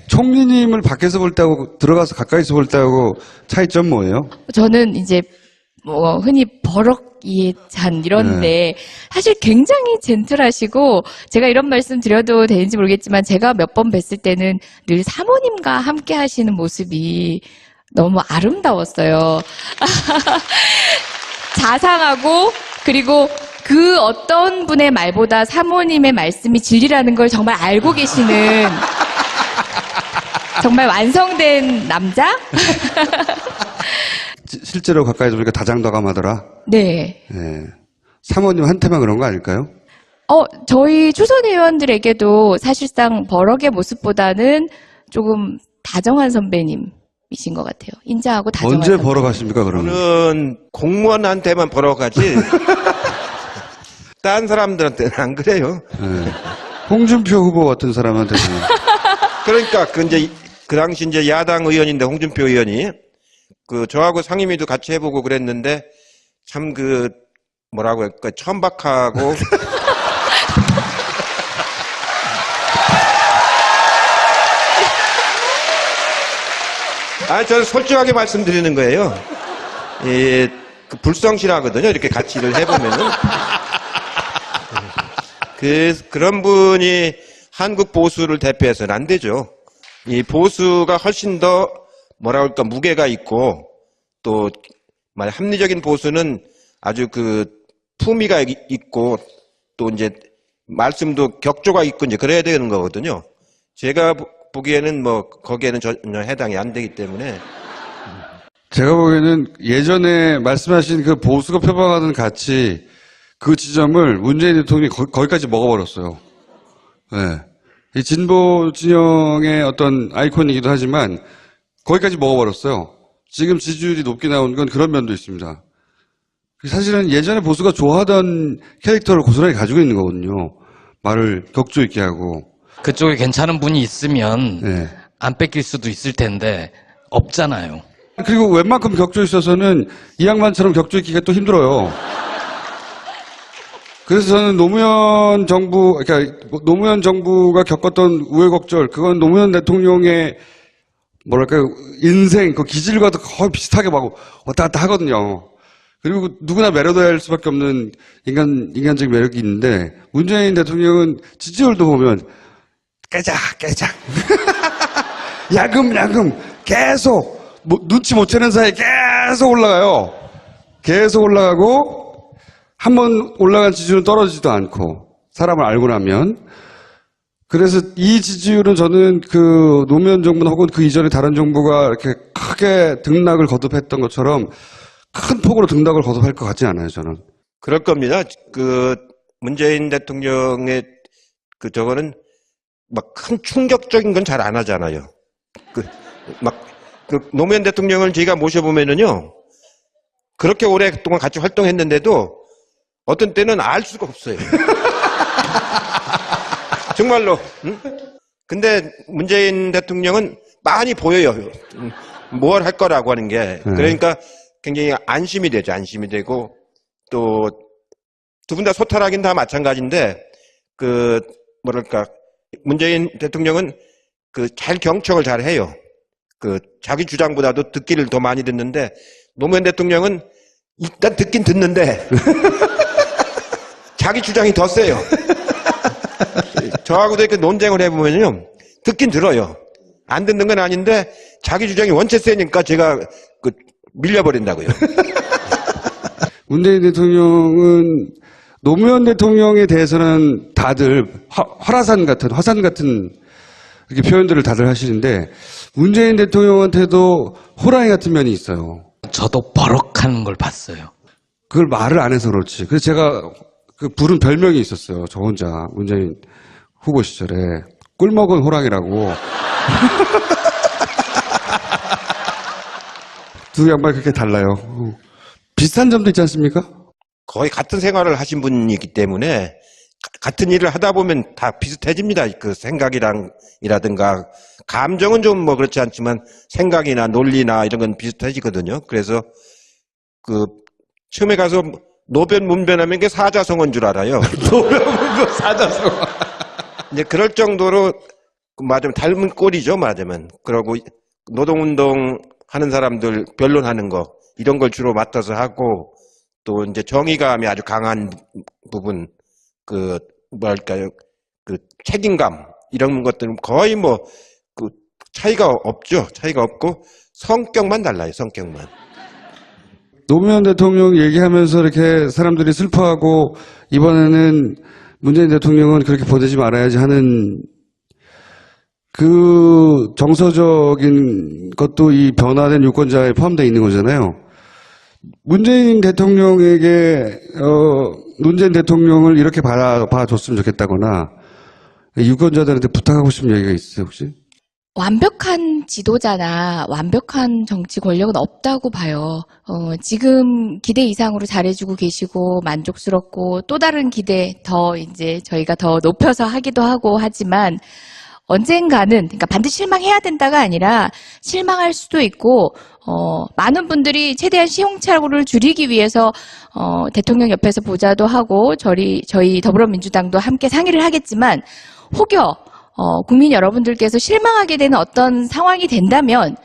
총리님을 밖에서 볼 때하고 들어가서 가까이서 볼 때하고 차이점 뭐예요? 저는 이제 뭐 흔히 버럭이 잔 이런데 사실 굉장히 젠틀하시고 제가 이런 말씀 드려도 되는지 모르겠지만 제가 몇 번 뵀을 때는 늘 사모님과 함께 하시는 모습이 너무 아름다웠어요. 자상하고 그리고 그 어떤 분의 말보다 사모님의 말씀이 진리라는 걸 정말 알고 계시는 정말 완성된 남자? 실제로 가까이서 보니까 다장다감하더라. 네. 예. 사모님한테만 그런 거 아닐까요? 저희 초선 의원들에게도 사실상 버럭의 모습보다는 조금 다정한 선배님이신 것 같아요. 인자하고 다정한 언제 선배님. 벌어가십니까 그러면? 저는 공무원한테만 벌어가지 딴 사람들한테는 안 그래요. 예. 홍준표 후보 같은 사람한테는 그러니까 그 당시 이제 야당 의원인데 홍준표 의원이 저하고 상임위도 같이 해보고 그랬는데 참 뭐라고 할까 천박하고 저는 솔직하게 말씀드리는 거예요. 불성실하거든요. 이렇게 같이 일을 해보면은. 그런 분이 한국 보수를 대표해서는 안 되죠. 이 보수가 훨씬 더 뭐라고 할까 무게가 있고 또 합리적인 보수는 아주 품위가 있고 또 이제 말씀도 격조가 있고 이제 그래야 되는 거거든요. 제가 보기에는 거기에는 전혀 해당이 안 되기 때문에 제가 보기에는 예전에 말씀하신 그 보수가 표방하던 가치 그 지점을 문재인 대통령이 거기까지 먹어버렸어요. 네. 이 진보 진영의 어떤 아이콘이기도 하지만 거기까지 먹어버렸어요. 지금 지지율이 높게 나온 건 그런 면도 있습니다. 사실은 예전에 보수가 좋아하던 캐릭터를 고스란히 가지고 있는 거거든요. 말을 격조 있게 하고. 그쪽에 괜찮은 분이 있으면 네. 안 뺏길 수도 있을 텐데 없잖아요. 그리고 웬만큼 격조 있어서는 이 양반처럼 격조 있기가 또 힘들어요. 그래서 저는 그러니까 노무현 정부가 겪었던 우여곡절, 그건 노무현 대통령의 인생, 그 기질과도 거의 비슷하게 막 왔다 갔다 하거든요. 그리고 누구나 매료될 수밖에 없는 인간적인 매력이 있는데, 문재인 대통령은 지지율도 보면, 깨작. 야금, 계속, 눈치 못 채는 사이에 계속 올라가요. 계속 올라가고, 한 번 올라간 지지율은 떨어지지도 않고, 사람을 알고 나면. 그래서 이 지지율은 저는 노무현 정부나 혹은 그 이전에 다른 정부가 이렇게 크게 등락을 거듭했던 것처럼 큰 폭으로 등락을 거듭할 것 같지 않아요, 저는. 그럴 겁니다. 문재인 대통령의 저거는 큰 충격적인 건 잘 안 하잖아요. 노무현 대통령을 저희가 모셔보면은요, 그렇게 오랫동안 같이 활동했는데도 어떤 때는 알 수가 없어요. 정말로. 응? 근데 문재인 대통령은 많이 보여요. 뭘 할 거라고 하는 게. 그러니까 굉장히 안심이 되죠. 안심이 되고 또 두 분 다 소탈하긴 다 마찬가지인데 문재인 대통령은 잘 경청을 잘 해요. 그 자기 주장보다도 듣기를 더 많이 듣는데 노무현 대통령은 일단 듣긴 듣는데 자기 주장이 더 세요. 저하고도 이렇게 논쟁을 해보면요. 듣긴 들어요. 안 듣는 건 아닌데 자기 주장이 원체 세니까 제가 밀려버린다고요. 문재인 대통령은 노무현 대통령에 대해서는 다들 화산 같은 이렇게 표현들을 다들 하시는데 문재인 대통령한테도 호랑이 같은 면이 있어요. 저도 버럭하는 걸 봤어요. 그걸 말을 안 해서 그렇지. 그래서 제가 그 부른 별명이 있었어요. 저 혼자 문재인 후보 시절에 꿀먹은 호랑이라고. 두 양반이 그렇게 달라요. 비슷한 점도 있지 않습니까? 거의 같은 생활을 하신 분이기 때문에 같은 일을 하다 보면 다 비슷해집니다. 그 생각이라든가 감정은 좀 뭐 그렇지 않지만 생각이나 논리나 이런 건 비슷해지거든요. 그래서 그 처음에 가서 노변 문변하면 이게 사자성어인 줄 알아요. 노변 문변 사자성어. 이제 그럴 정도로 맞으면 닮은 꼴이죠. 맞으면. 그러고 노동운동 하는 사람들 변론하는 거 이런 걸 주로 맡아서 하고 또 이제 정의감이 아주 강한 부분 그 뭐랄까요 그 책임감 이런 것들은 거의 뭐 그 차이가 없죠. 차이가 없고 성격만 달라요. 성격만. 노무현 대통령 얘기하면서 이렇게 사람들이 슬퍼하고 이번에는 문재인 대통령은 그렇게 보내지 말아야지 하는 그 정서적인 것도 이 변화된 유권자에 포함되어 있는 거잖아요. 문재인 대통령에게 문재인 대통령을 이렇게 봐줬으면 좋겠다거나 유권자들한테 부탁하고 싶은 얘기가 있으세요 혹시? 완벽한 지도자나 완벽한 정치 권력은 없다고 봐요. 지금 기대 이상으로 잘해주고 계시고 만족스럽고 또 다른 기대 더 이제 저희가 더 높여서 하기도 하고 하지만 언젠가는 그러니까 반드시 실망해야 된다가 아니라 실망할 수도 있고 많은 분들이 최대한 시행착오를 줄이기 위해서 대통령 옆에서 보자도 하고 저희 더불어민주당도 함께 상의를 하겠지만 혹여 국민 여러분들께서 실망하게 되는 어떤 상황이 된다면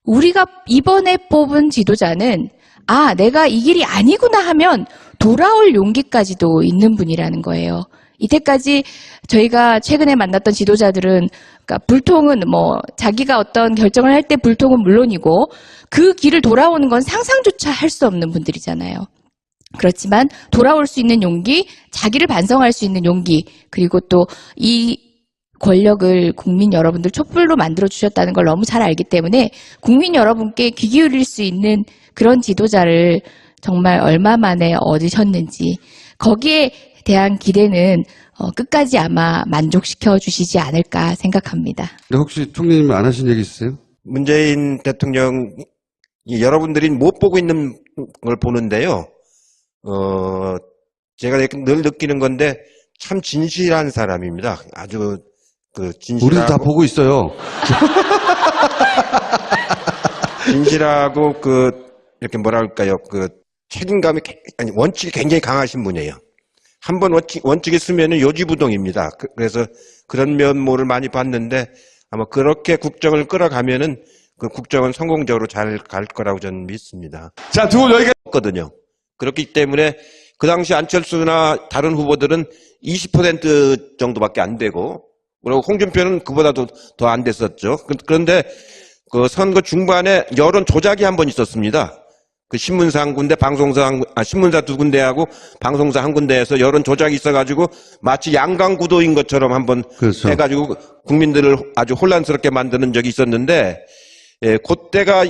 우리가 이번에 뽑은 지도자는 아, 내가 이 길이 아니구나 하면 돌아올 용기까지도 있는 분이라는 거예요. 이때까지 저희가 최근에 만났던 지도자들은 그러니까 불통은 뭐 자기가 어떤 결정을 할 때 불통은 물론이고 그 길을 돌아오는 건 상상조차 할 수 없는 분들이잖아요. 그렇지만 돌아올 수 있는 용기, 자기를 반성할 수 있는 용기, 그리고 또 이 권력을 국민 여러분들 촛불로 만들어 주셨다는 걸 너무 잘 알기 때문에 국민 여러분께 귀 기울일 수 있는 그런 지도자를 정말 얼마 만에 얻으셨는지 거기에 대한 기대는 끝까지 아마 만족시켜 주시지 않을까 생각합니다. 근데 혹시 총리님 안 하신 얘기 있으세요? 문재인 대통령 여러분들이 못 보고 있는 걸 보는데요. 제가 늘 느끼는 건데 참 진실한 사람입니다. 아주 그 진실하고 우리도 다 보고 있어요. 진실하고 그 이렇게 뭐랄까요 그 책임감이 아니 원칙이 굉장히 강하신 분이에요. 한번 원칙이 쓰면은 요지부동입니다. 그래서 그런 면모를 많이 봤는데 아마 그렇게 국정을 끌어가면은 그 국정은 성공적으로 잘 갈 거라고 저는 믿습니다. 자, 두 분 여기가 거든요. 그렇기 때문에 그 당시 안철수나 다른 후보들은 20% 정도밖에 안 되고 그리고 홍준표는 그보다도 더 안 됐었죠. 그런데 그 선거 중반에 여론 조작이 한 번 있었습니다. 그 신문사 한 군데, 신문사 두 군데하고 방송사 한 군데에서 여론 조작이 있어가지고 마치 양강구도인 것처럼 한번 그렇죠. 해가지고 국민들을 아주 혼란스럽게 만드는 적이 있었는데, 그때가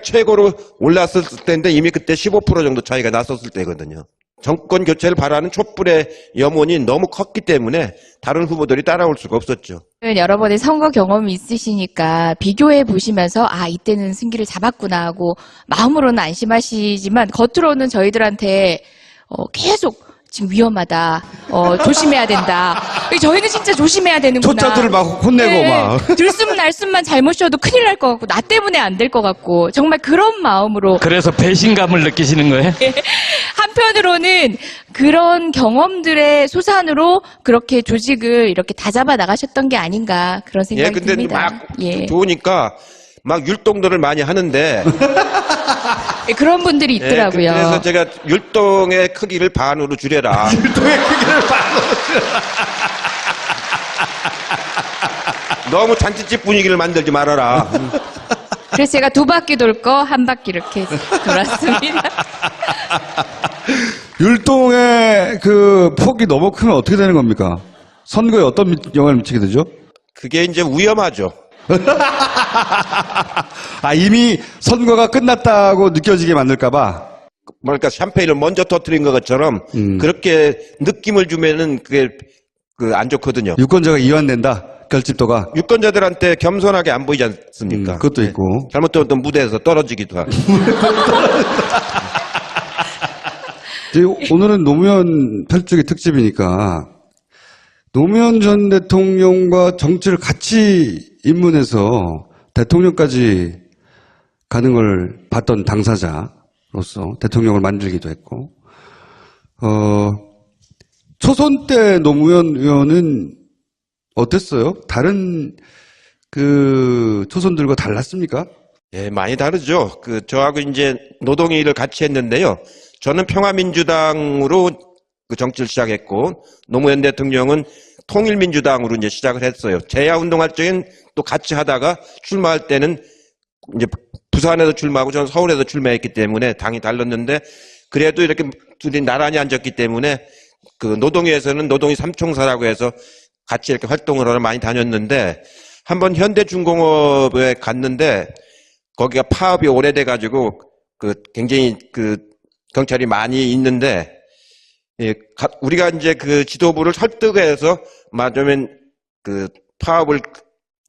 최고로 올랐을 때인데 이미 그때 15% 정도 차이가 났었을 때거든요. 정권 교체를 바라는 촛불의 염원이 너무 컸기 때문에 다른 후보들이 따라올 수가 없었죠. 여러 번의 선거 경험이 있으시니까 비교해 보시면서 아 이때는 승기를 잡았구나 하고 마음으로는 안심하시지만 겉으로는 저희들한테 계속 지금 위험하다. 조심해야 된다. 저희는 진짜 조심해야 되는구나. 초짜들을 막 혼내고 막. 들숨 날숨만 잘못 쉬어도 큰일 날 것 같고 나 때문에 안 될 것 같고 정말 그런 마음으로 그래서 배신감을 느끼시는 거예요? 한편으로는 그런 경험들의 소산으로 그렇게 조직을 이렇게 다잡아 나가셨던 게 아닌가 그런 예, 생각이 근데 듭니다. 막 예. 좋으니까 막 율동들을 많이 하는데 예, 그런 분들이 예, 있더라고요. 그래서 제가 율동의 크기를 반으로 줄여라. 율동의 크기를 반으로 줄여라. 너무 잔치집 분위기를 만들지 말아라. 그래서 제가 2바퀴 돌 거 1바퀴 이렇게 돌았습니다. 율동의 그 폭이 너무 크면 어떻게 되는 겁니까? 선거에 어떤 영향을 미치게 되죠? 그게 이제 위험하죠. 아, 이미 선거가 끝났다고 느껴지게 만들까봐. 뭐랄까 샴페인을 먼저 터뜨린 것처럼 그렇게 느낌을 주면은 그게 안 좋거든요. 유권자가 이완된다. 결집도가. 유권자들한테 겸손하게 안 보이지 않습니까? 그것도 있고. 잘못하면 또 무대에서 떨어지기도 하고. 오늘은 노무현 8주기 특집이니까 노무현 전 대통령과 정치를 같이 입문해서 대통령까지 가는 걸 봤던 당사자로서 대통령을 만들기도 했고, 초선 때 노무현 의원은 어땠어요? 다른 초선들과 달랐습니까? 예, 많이 다르죠. 저하고 이제 노동일을 같이 했는데요. 저는 평화민주당으로 정치를 시작했고, 노무현 대통령은 통일민주당으로 이제 시작을 했어요. 재야운동할 적엔 또 같이 하다가 출마할 때는 이제 부산에서 출마하고 저는 서울에서 출마했기 때문에 당이 달랐는데, 그래도 이렇게 둘이 나란히 앉았기 때문에 노동위에서는 노동위 삼총사라고 해서 같이 이렇게 활동을 하러 많이 다녔는데, 한번 현대중공업에 갔는데 거기가 파업이 오래돼 가지고 굉장히 경찰이 많이 있는데, 예, 우리가 이제 지도부를 설득해서 맞으면 파업을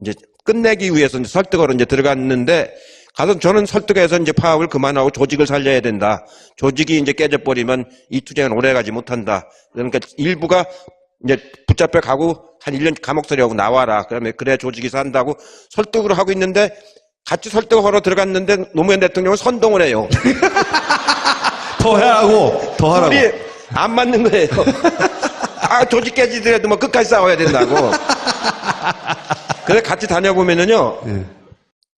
이제 끝내기 위해서 이제 설득으로 이제 들어갔는데, 가서 저는 설득해서 이제 파업을 그만하고 조직을 살려야 된다. 조직이 이제 깨져버리면 이 투쟁은 오래가지 못한다. 그러니까 일부가 이제 붙잡혀 가고 한 1년 감옥살이하고 나와라. 그래야 조직이 산다고 설득을 하고 있는데, 같이 설득하러 들어갔는데 노무현 대통령은 선동을 해요. 더 하라고. 우리 안 맞는 거예요. 조직 깨지더라도 뭐 끝까지 싸워야 된다고. 그래서 같이 다녀보면은요, 네.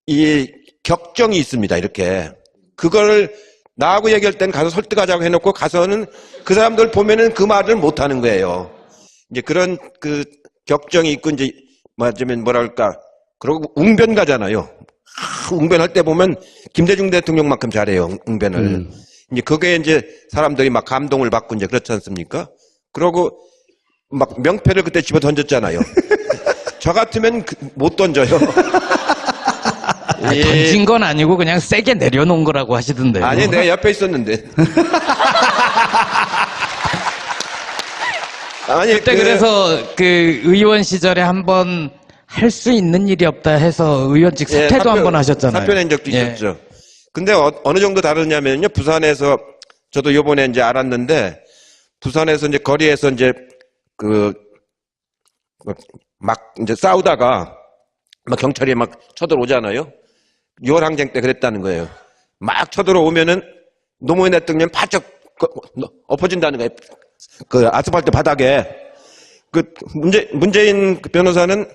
이 격정이 있습니다. 이렇게 그걸 나하고 얘기할 때는 가서 설득하자고 해놓고 가서는 그 사람들 보면은 그 말을 못 하는 거예요. 이제 그런 격정이 있고, 이제 맞으면 뭐랄까, 그러고 웅변 가잖아요. 웅변할 때 보면 김대중 대통령만큼 잘해요, 웅변을. 이제 그게 이제 사람들이 막 감동을 받고 이제 그렇지 않습니까? 그러고 막 명패를 그때 집어 던졌잖아요. 저 같으면 못 던져요. 아니, 던진 건 아니고 그냥 세게 내려놓은 거라고 하시던데요. 아니, 내가 옆에 있었는데. 아니, 그때 그래서 의원 시절에 한번 할 수 있는 일이 없다 해서 의원직 사퇴도 한번 하셨잖아요. 사퇴한 적도 있었죠. 근데 어느 정도 다르냐면요. 부산에서 저도 요번에 이제 알았는데, 부산에서 이제 거리에서 이제 막 이제 싸우다가 막 경찰이 막 쳐들어오잖아요. 6월 항쟁 때 그랬다는 거예요. 막 쳐들어오면은 노무현 대통령 바짝 엎어진다는 거예요. 아스팔트 바닥에. 문재인 변호사는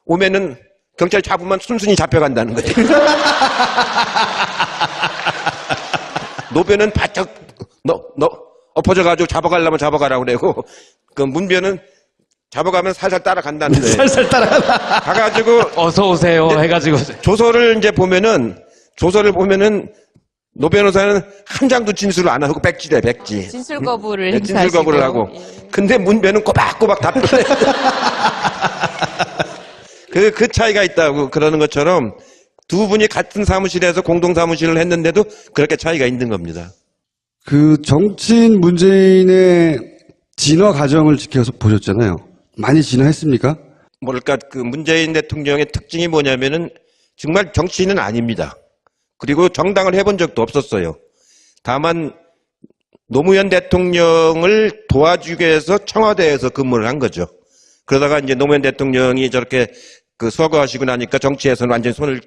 오면은 경찰이 잡으면 순순히 잡혀간다는 거예요. 노변은 바짝 엎어져가지고 잡아가려면 잡아가라고 그러고, 문변은 잡아가면 살살 따라간다는 거예요. 살살 따라가다. 가가지고 어서 오세요 해가지고 조서를 보면은 노 변호사는 한 장도 진술을 안 하고 백지래, 백지. 진술 거부를 진술 행사하시고. 거부를 하고. 근데 문변은 꼬박꼬박 답변해. 그 차이가 있다고 그러는 것처럼 두 분이 같은 사무실에서 공동 사무실을 했는데도 그렇게 차이가 있는 겁니다. 정치인 문재인의 진화 과정을 지켜서 보셨잖아요. 많이 진화했습니까? 뭐랄까, 문재인 대통령의 특징이 뭐냐면은 정말 정치인은 아닙니다. 그리고 정당을 해본 적도 없었어요. 다만 노무현 대통령을 도와주기 위해서 청와대에서 근무를 한 거죠. 그러다가 이제 노무현 대통령이 저렇게 그 서거하시고 나니까 정치에서는 완전히 손을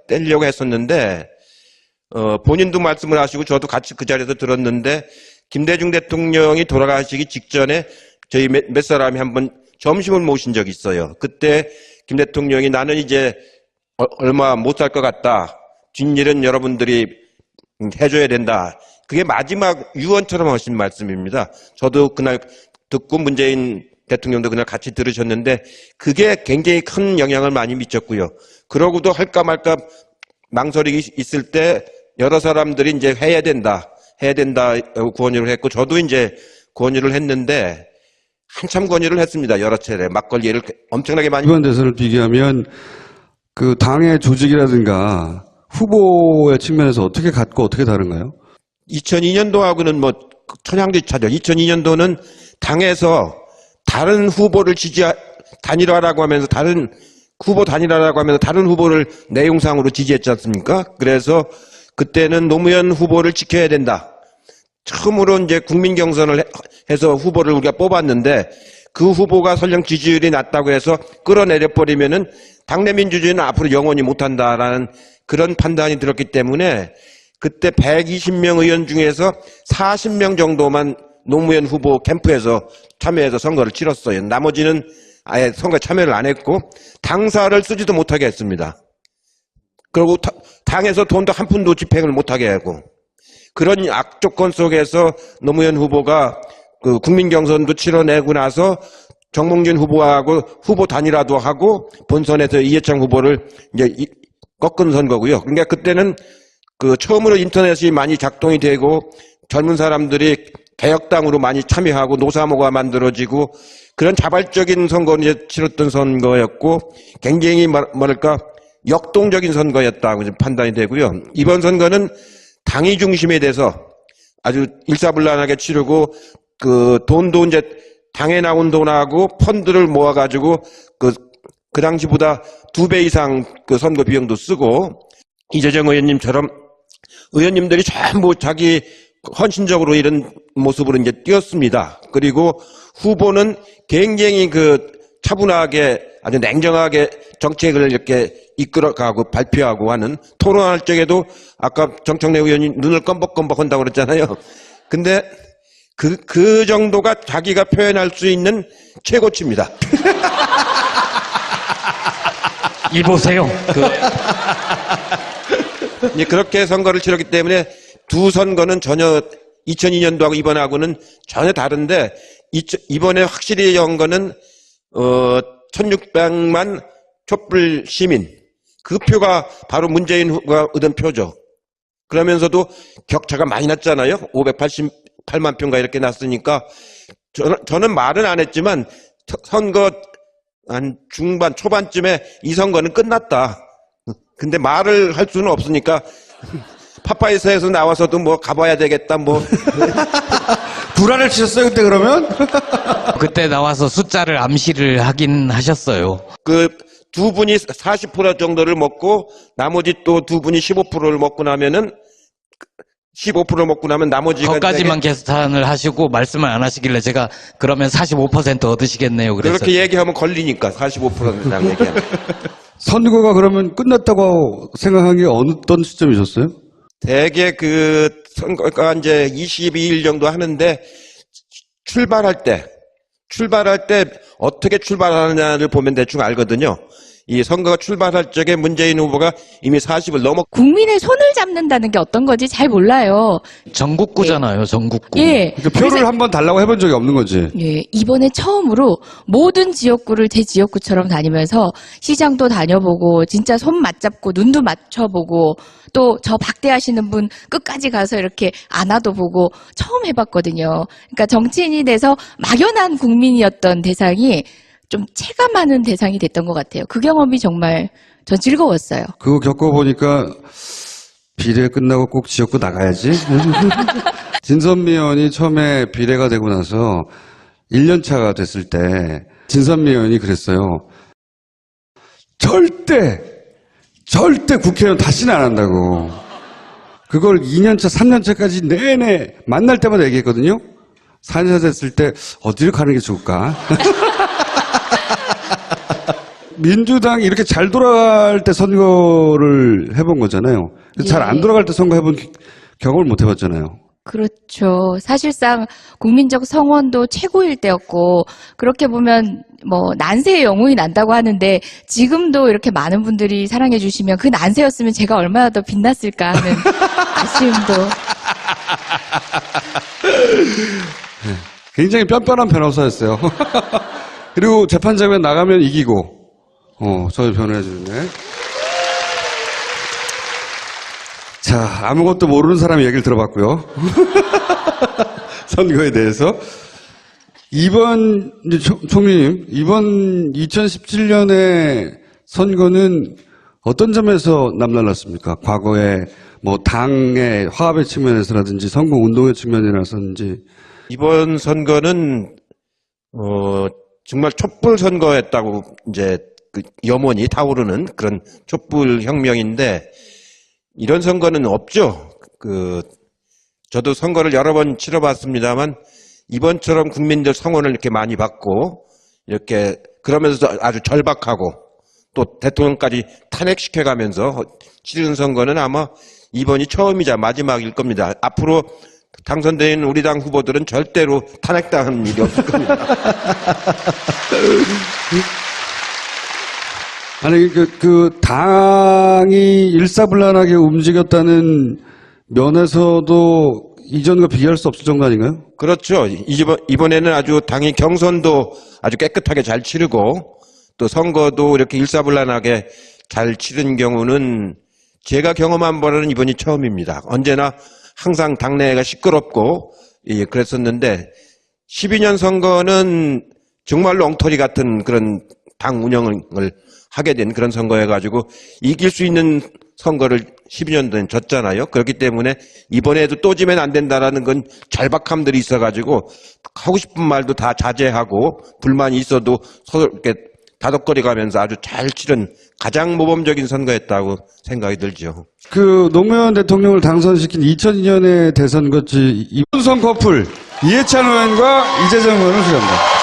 떼려고 했었는데, 본인도 말씀을 하시고 저도 같이 그 자리에서 들었는데, 김대중 대통령이 돌아가시기 직전에 저희 몇 사람이 한번 점심을 모신 적이 있어요. 그때 김 대통령이 나는 이제 얼마 못 살 것 같다. 뒷일은 여러분들이 해줘야 된다. 그게 마지막 유언처럼 하신 말씀입니다. 저도 그날 듣고 문재인 대통령도 그날 같이 들으셨는데 그게 굉장히 큰 영향을 많이 미쳤고요. 그러고도 할까 말까 망설이기 있을 때 여러 사람들이 이제 해야 된다 권유를 했고 저도 이제 권유를 했는데 한참 권유를 했습니다. 여러 차례 막걸리를 엄청나게 많이. 이번 대선을 비교하면 그 당의 조직이라든가 후보의 측면에서 어떻게 같고 어떻게 다른가요? 2002년도하고는 뭐 천양지차죠. 2002년도는 당에서 다른 후보를 단일화라고 하면서 다른 후보를 내용상으로 지지했지 않습니까? 그래서 그때는 노무현 후보를 지켜야 된다. 처음으로 이제 국민 경선을 해서 후보를 우리가 뽑았는데 그 후보가 설령 지지율이 낮다고 해서 끌어내려 버리면은 당내 민주주의는 앞으로 영원히 못한다라는 그런 판단이 들었기 때문에 그때 120명 의원 중에서 40명 정도만 노무현 후보 캠프에서 참여해서 선거를 치렀어요. 나머지는 아예 선거에 참여를 안 했고 당사를 쓰지도 못하게 했습니다. 그리고 당에서 돈도 한 푼도 집행을 못하게 하고 그런 악조건 속에서 노무현 후보가 그 국민 경선도 치러내고 나서 정몽준 후보하고 후보 단일화도 하고 본선에서 이해창 후보를 이제 꺾은 선거고요. 그러니까 그때는 그 처음으로 인터넷이 많이 작동이 되고 젊은 사람들이 개혁당으로 많이 참여하고 노사모가 만들어지고 그런 자발적인 선거를 이제 치렀던 선거였고 굉장히 뭐랄까 역동적인 선거였다고 판단이 되고요. 이번 선거는 당이 중심에 돼서 아주 일사불란하게 치르고 그 돈도 이제 당에 나온 돈하고 펀드를 모아가지고 그 당시보다 2배 이상 그 선거 비용도 쓰고 이재정 의원님처럼 의원님들이 전부 자기 헌신적으로 이런 모습으로 이제 뛰었습니다. 그리고 후보는 굉장히 그 차분하게 아주 냉정하게 정책을 이렇게 이끌어가고 발표하고 하는 토론할 적에도 아까 정청래 의원이 눈을 껌벅껌벅 한다고 그랬잖아요. 근데 그 정도가 자기가 표현할 수 있는 최고치입니다. 이 보세요. 이제 그렇게 선거를 치렀기 때문에 두 선거는 전혀 2002년도하고 이번하고는 전혀 다른데 이번에 확실히 연 거는 1600만 촛불 시민 그 표가 바로 문재인 후보가 얻은 표죠. 그러면서도 격차가 많이 났잖아요. 588만 표인가 이렇게 났으니까 저는 말은 안 했지만 선거 한 중반 초반쯤에 이 선거는 끝났다. 근데 말을 할 수는 없으니까 파파이사에서 나와서도 뭐 가봐야 되겠다 뭐 불안을 치셨어요 그때 그러면? 그때 나와서 숫자를 암시를 하긴 하셨어요. 그 두 분이 40% 정도를 먹고 나머지 또 두 분이 15%를 먹고 나면은 15% 먹고 나면 나머지가 거기까지만 계산을 하시고 말씀을 안 하시길래 제가 그러면 45% 얻으시겠네요. 그래서 그렇게 얘기하면 걸리니까 45%랑 얘기하면 선거가 그러면 끝났다고 생각한 게 어떤 시점이셨어요? 대개 그 선거가 이제 22일 정도 하는데 출발할 때 어떻게 출발하느냐를 보면 대충 알거든요. 이 선거가 출발할 적에 문재인 후보가 이미 40을 넘었고 국민의 손을 잡는다는 게 어떤 건지 잘 몰라요. 전국구잖아요. 전국구. 예. 그러니까 표를 한번 달라고 해본 적이 없는 거지. 예, 이번에 처음으로 모든 지역구를 대지역구처럼 다니면서 시장도 다녀보고 진짜 손 맞잡고 눈도 맞춰보고 또 저 박대하시는 분 끝까지 가서 이렇게 안아도 보고 처음 해봤거든요. 그러니까 정치인이 돼서 막연한 국민이었던 대상이 좀 체감하는 대상이 됐던 것 같아요. 그 경험이 정말 전 즐거웠어요. 그거 겪어보니까 비례 끝나고 꼭 지역구 나가야지. 진선미 의원이 처음에 비례가 되고 나서 1년 차가 됐을 때 진선미 의원이 그랬어요. 절대 국회의원 다시는 안 한다고. 그걸 2년차, 3년차까지 내내 만날 때마다 얘기했거든요. 4년차 됐을 때 어디를 가는 게 좋을까? 민주당이 이렇게 잘 돌아갈 때 선거를 해본 거잖아요. 잘 안 돌아갈 때 선거 해본 경험을 못 해봤잖아요. 그렇죠. 사실상 국민적 성원도 최고일 때였고, 그렇게 보면 뭐 난세의 영웅이 난다고 하는데, 지금도 이렇게 많은 분들이 사랑해 주시면 그 난세였으면 제가 얼마나 더 빛났을까 하는 아쉬움도. 굉장히 뻔뻔한 변호사였어요. 그리고 재판장에 나가면 이기고, 저를 변호해 주네. 자, 아무것도 모르는 사람의 얘기를 들어봤고요. 선거에 대해서. 이번, 총리님, 이번 2017년의 선거는 어떤 점에서 남달랐습니까? 과거에 뭐 당의 화합의 측면에서라든지 선거 운동의 측면이라든지. 이번 선거는 정말 촛불 선거였다고 이제 그 염원이 타오르는 그런 촛불 혁명인데 이런 선거는 없죠. 저도 선거를 여러 번 치러봤습니다만 이번처럼 국민들 성원을 이렇게 많이 받고 이렇게 그러면서 아주 절박하고 또 대통령까지 탄핵시켜가면서 치르는 선거는 아마 이번이 처음이자 마지막일 겁니다. 앞으로 당선된 우리 당 후보들은 절대로 탄핵당하는 일이 없을 겁니다. 아니, 당이 일사불란하게 움직였다는 면에서도 이전과 비교할 수 없을 정도 아닌가요? 그렇죠. 이번에는 아주 당이 경선도 아주 깨끗하게 잘 치르고 또 선거도 이렇게 일사불란하게 잘 치른 경우는 제가 경험한 바로는 이번이 처음입니다. 언제나 항상 당내가 시끄럽고 그랬었는데 12년 선거는 정말로 엉터리 같은 그런 당 운영을 하게 된 그런 선거여가지고 이길 수 있는 선거를 12년 전에 졌잖아요. 그렇기 때문에 이번에도 또 지면 안 된다라는 건 절박함들이 있어가지고 하고 싶은 말도 다 자제하고 불만이 있어도 서로 이렇게 다독거려가면서 아주 잘 치른 가장 모범적인 선거였다고 생각이 들죠. 노무현 대통령을 당선시킨 2002년의 대선 거치 이분선 커플 이해찬 의원과 이재정 의원을 소개합니다.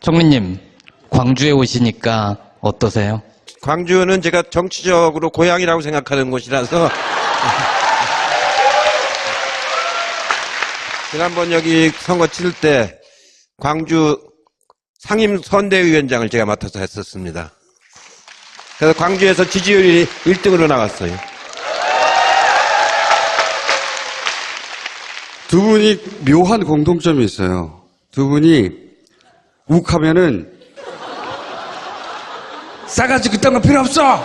총리님, 광주에 오시니까 어떠세요? 광주는 제가 정치적으로 고향이라고 생각하는 곳이라서 지난번 여기 선거 치를 때 광주 상임 선대위원장을 제가 맡아서 했었습니다. 그래서 광주에서 지지율이 1등으로 나왔어요. 두 분이 묘한 공통점이 있어요. 두 분이 욱하면은 싸가지 그딴 거 필요 없어.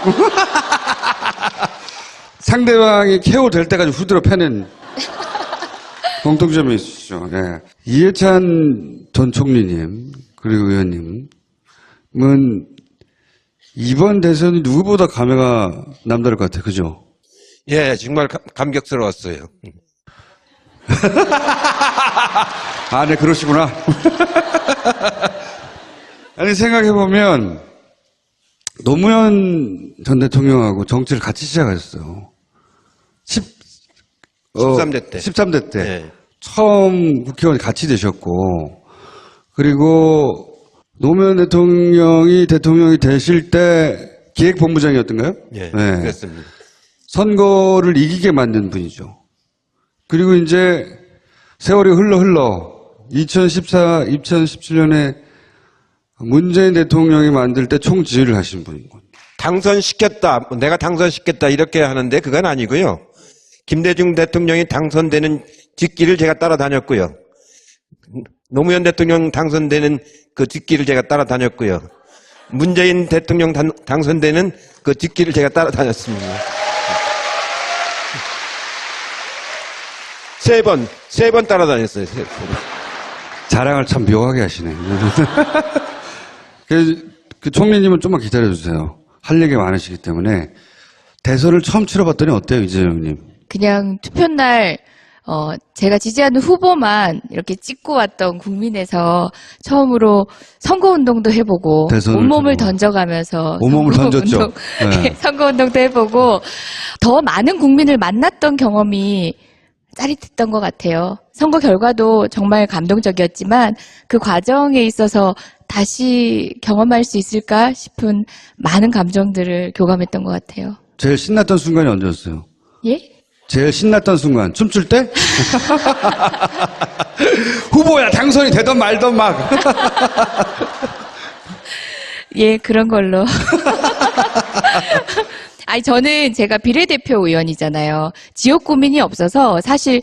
상대방이 KO 될 때까지 후드로 패는 공통점이 있으시죠. 네. 이해찬 전 총리님 그리고 의원님은 이번 대선이 누구보다 감회가 남다를 것 같아요. 그죠? 예, 정말 감격스러웠어요. 아, 네, 그러시구나. 아니, 생각해보면, 노무현 전 대통령하고 정치를 같이 시작하셨어요. 13대 때. 13대 때. 네. 처음 국회의원이 같이 되셨고, 그리고 노무현 대통령이 되실 때 기획본부장이었던가요? 예, 네. 그랬습니다. 선거를 이기게 만든 분이죠. 그리고 이제 세월이 흘러 2017년에 문재인 대통령이 만들 때 총지휘를 하신 분이고. 당선시켰다, 내가 당선시켰다 이렇게 하는데 그건 아니고요. 김대중 대통령이 당선되는 뒷길을 제가 따라다녔고요. 노무현 대통령 당선되는 그 뒷길을 제가 따라다녔고요. 문재인 대통령 당선되는 그 뒷길을 제가 따라다녔습니다. 세 번 따라다녔어요. 자랑을 참 묘하게 하시네. 그 총리님은 좀만 기다려주세요. 할 얘기가 많으시기 때문에. 대선을 처음 치러봤더니 어때요, 이재명님? 그냥 투표날 제가 지지하는 후보만 이렇게 찍고 왔던 국민에서 처음으로 선거운동도 해보고 대선을 온몸을 두고. 던져가면서 온몸을 던졌죠. 선거운동, 네. 선거운동도 해보고 더 많은 국민을 만났던 경험이 짜릿했던 것 같아요. 선거 결과도 정말 감동적이었지만 그 과정에 있어서 다시 경험할 수 있을까 싶은 많은 감정들을 교감했던 것 같아요. 제일 신났던 순간이 언제였어요? 예? 제일 신났던 순간 춤출 때? 후보야 당선이 되던 말던 막. 예, 그런 걸로. 아니, 저는 제가 비례대표 의원이잖아요. 지역 고민이 없어서 사실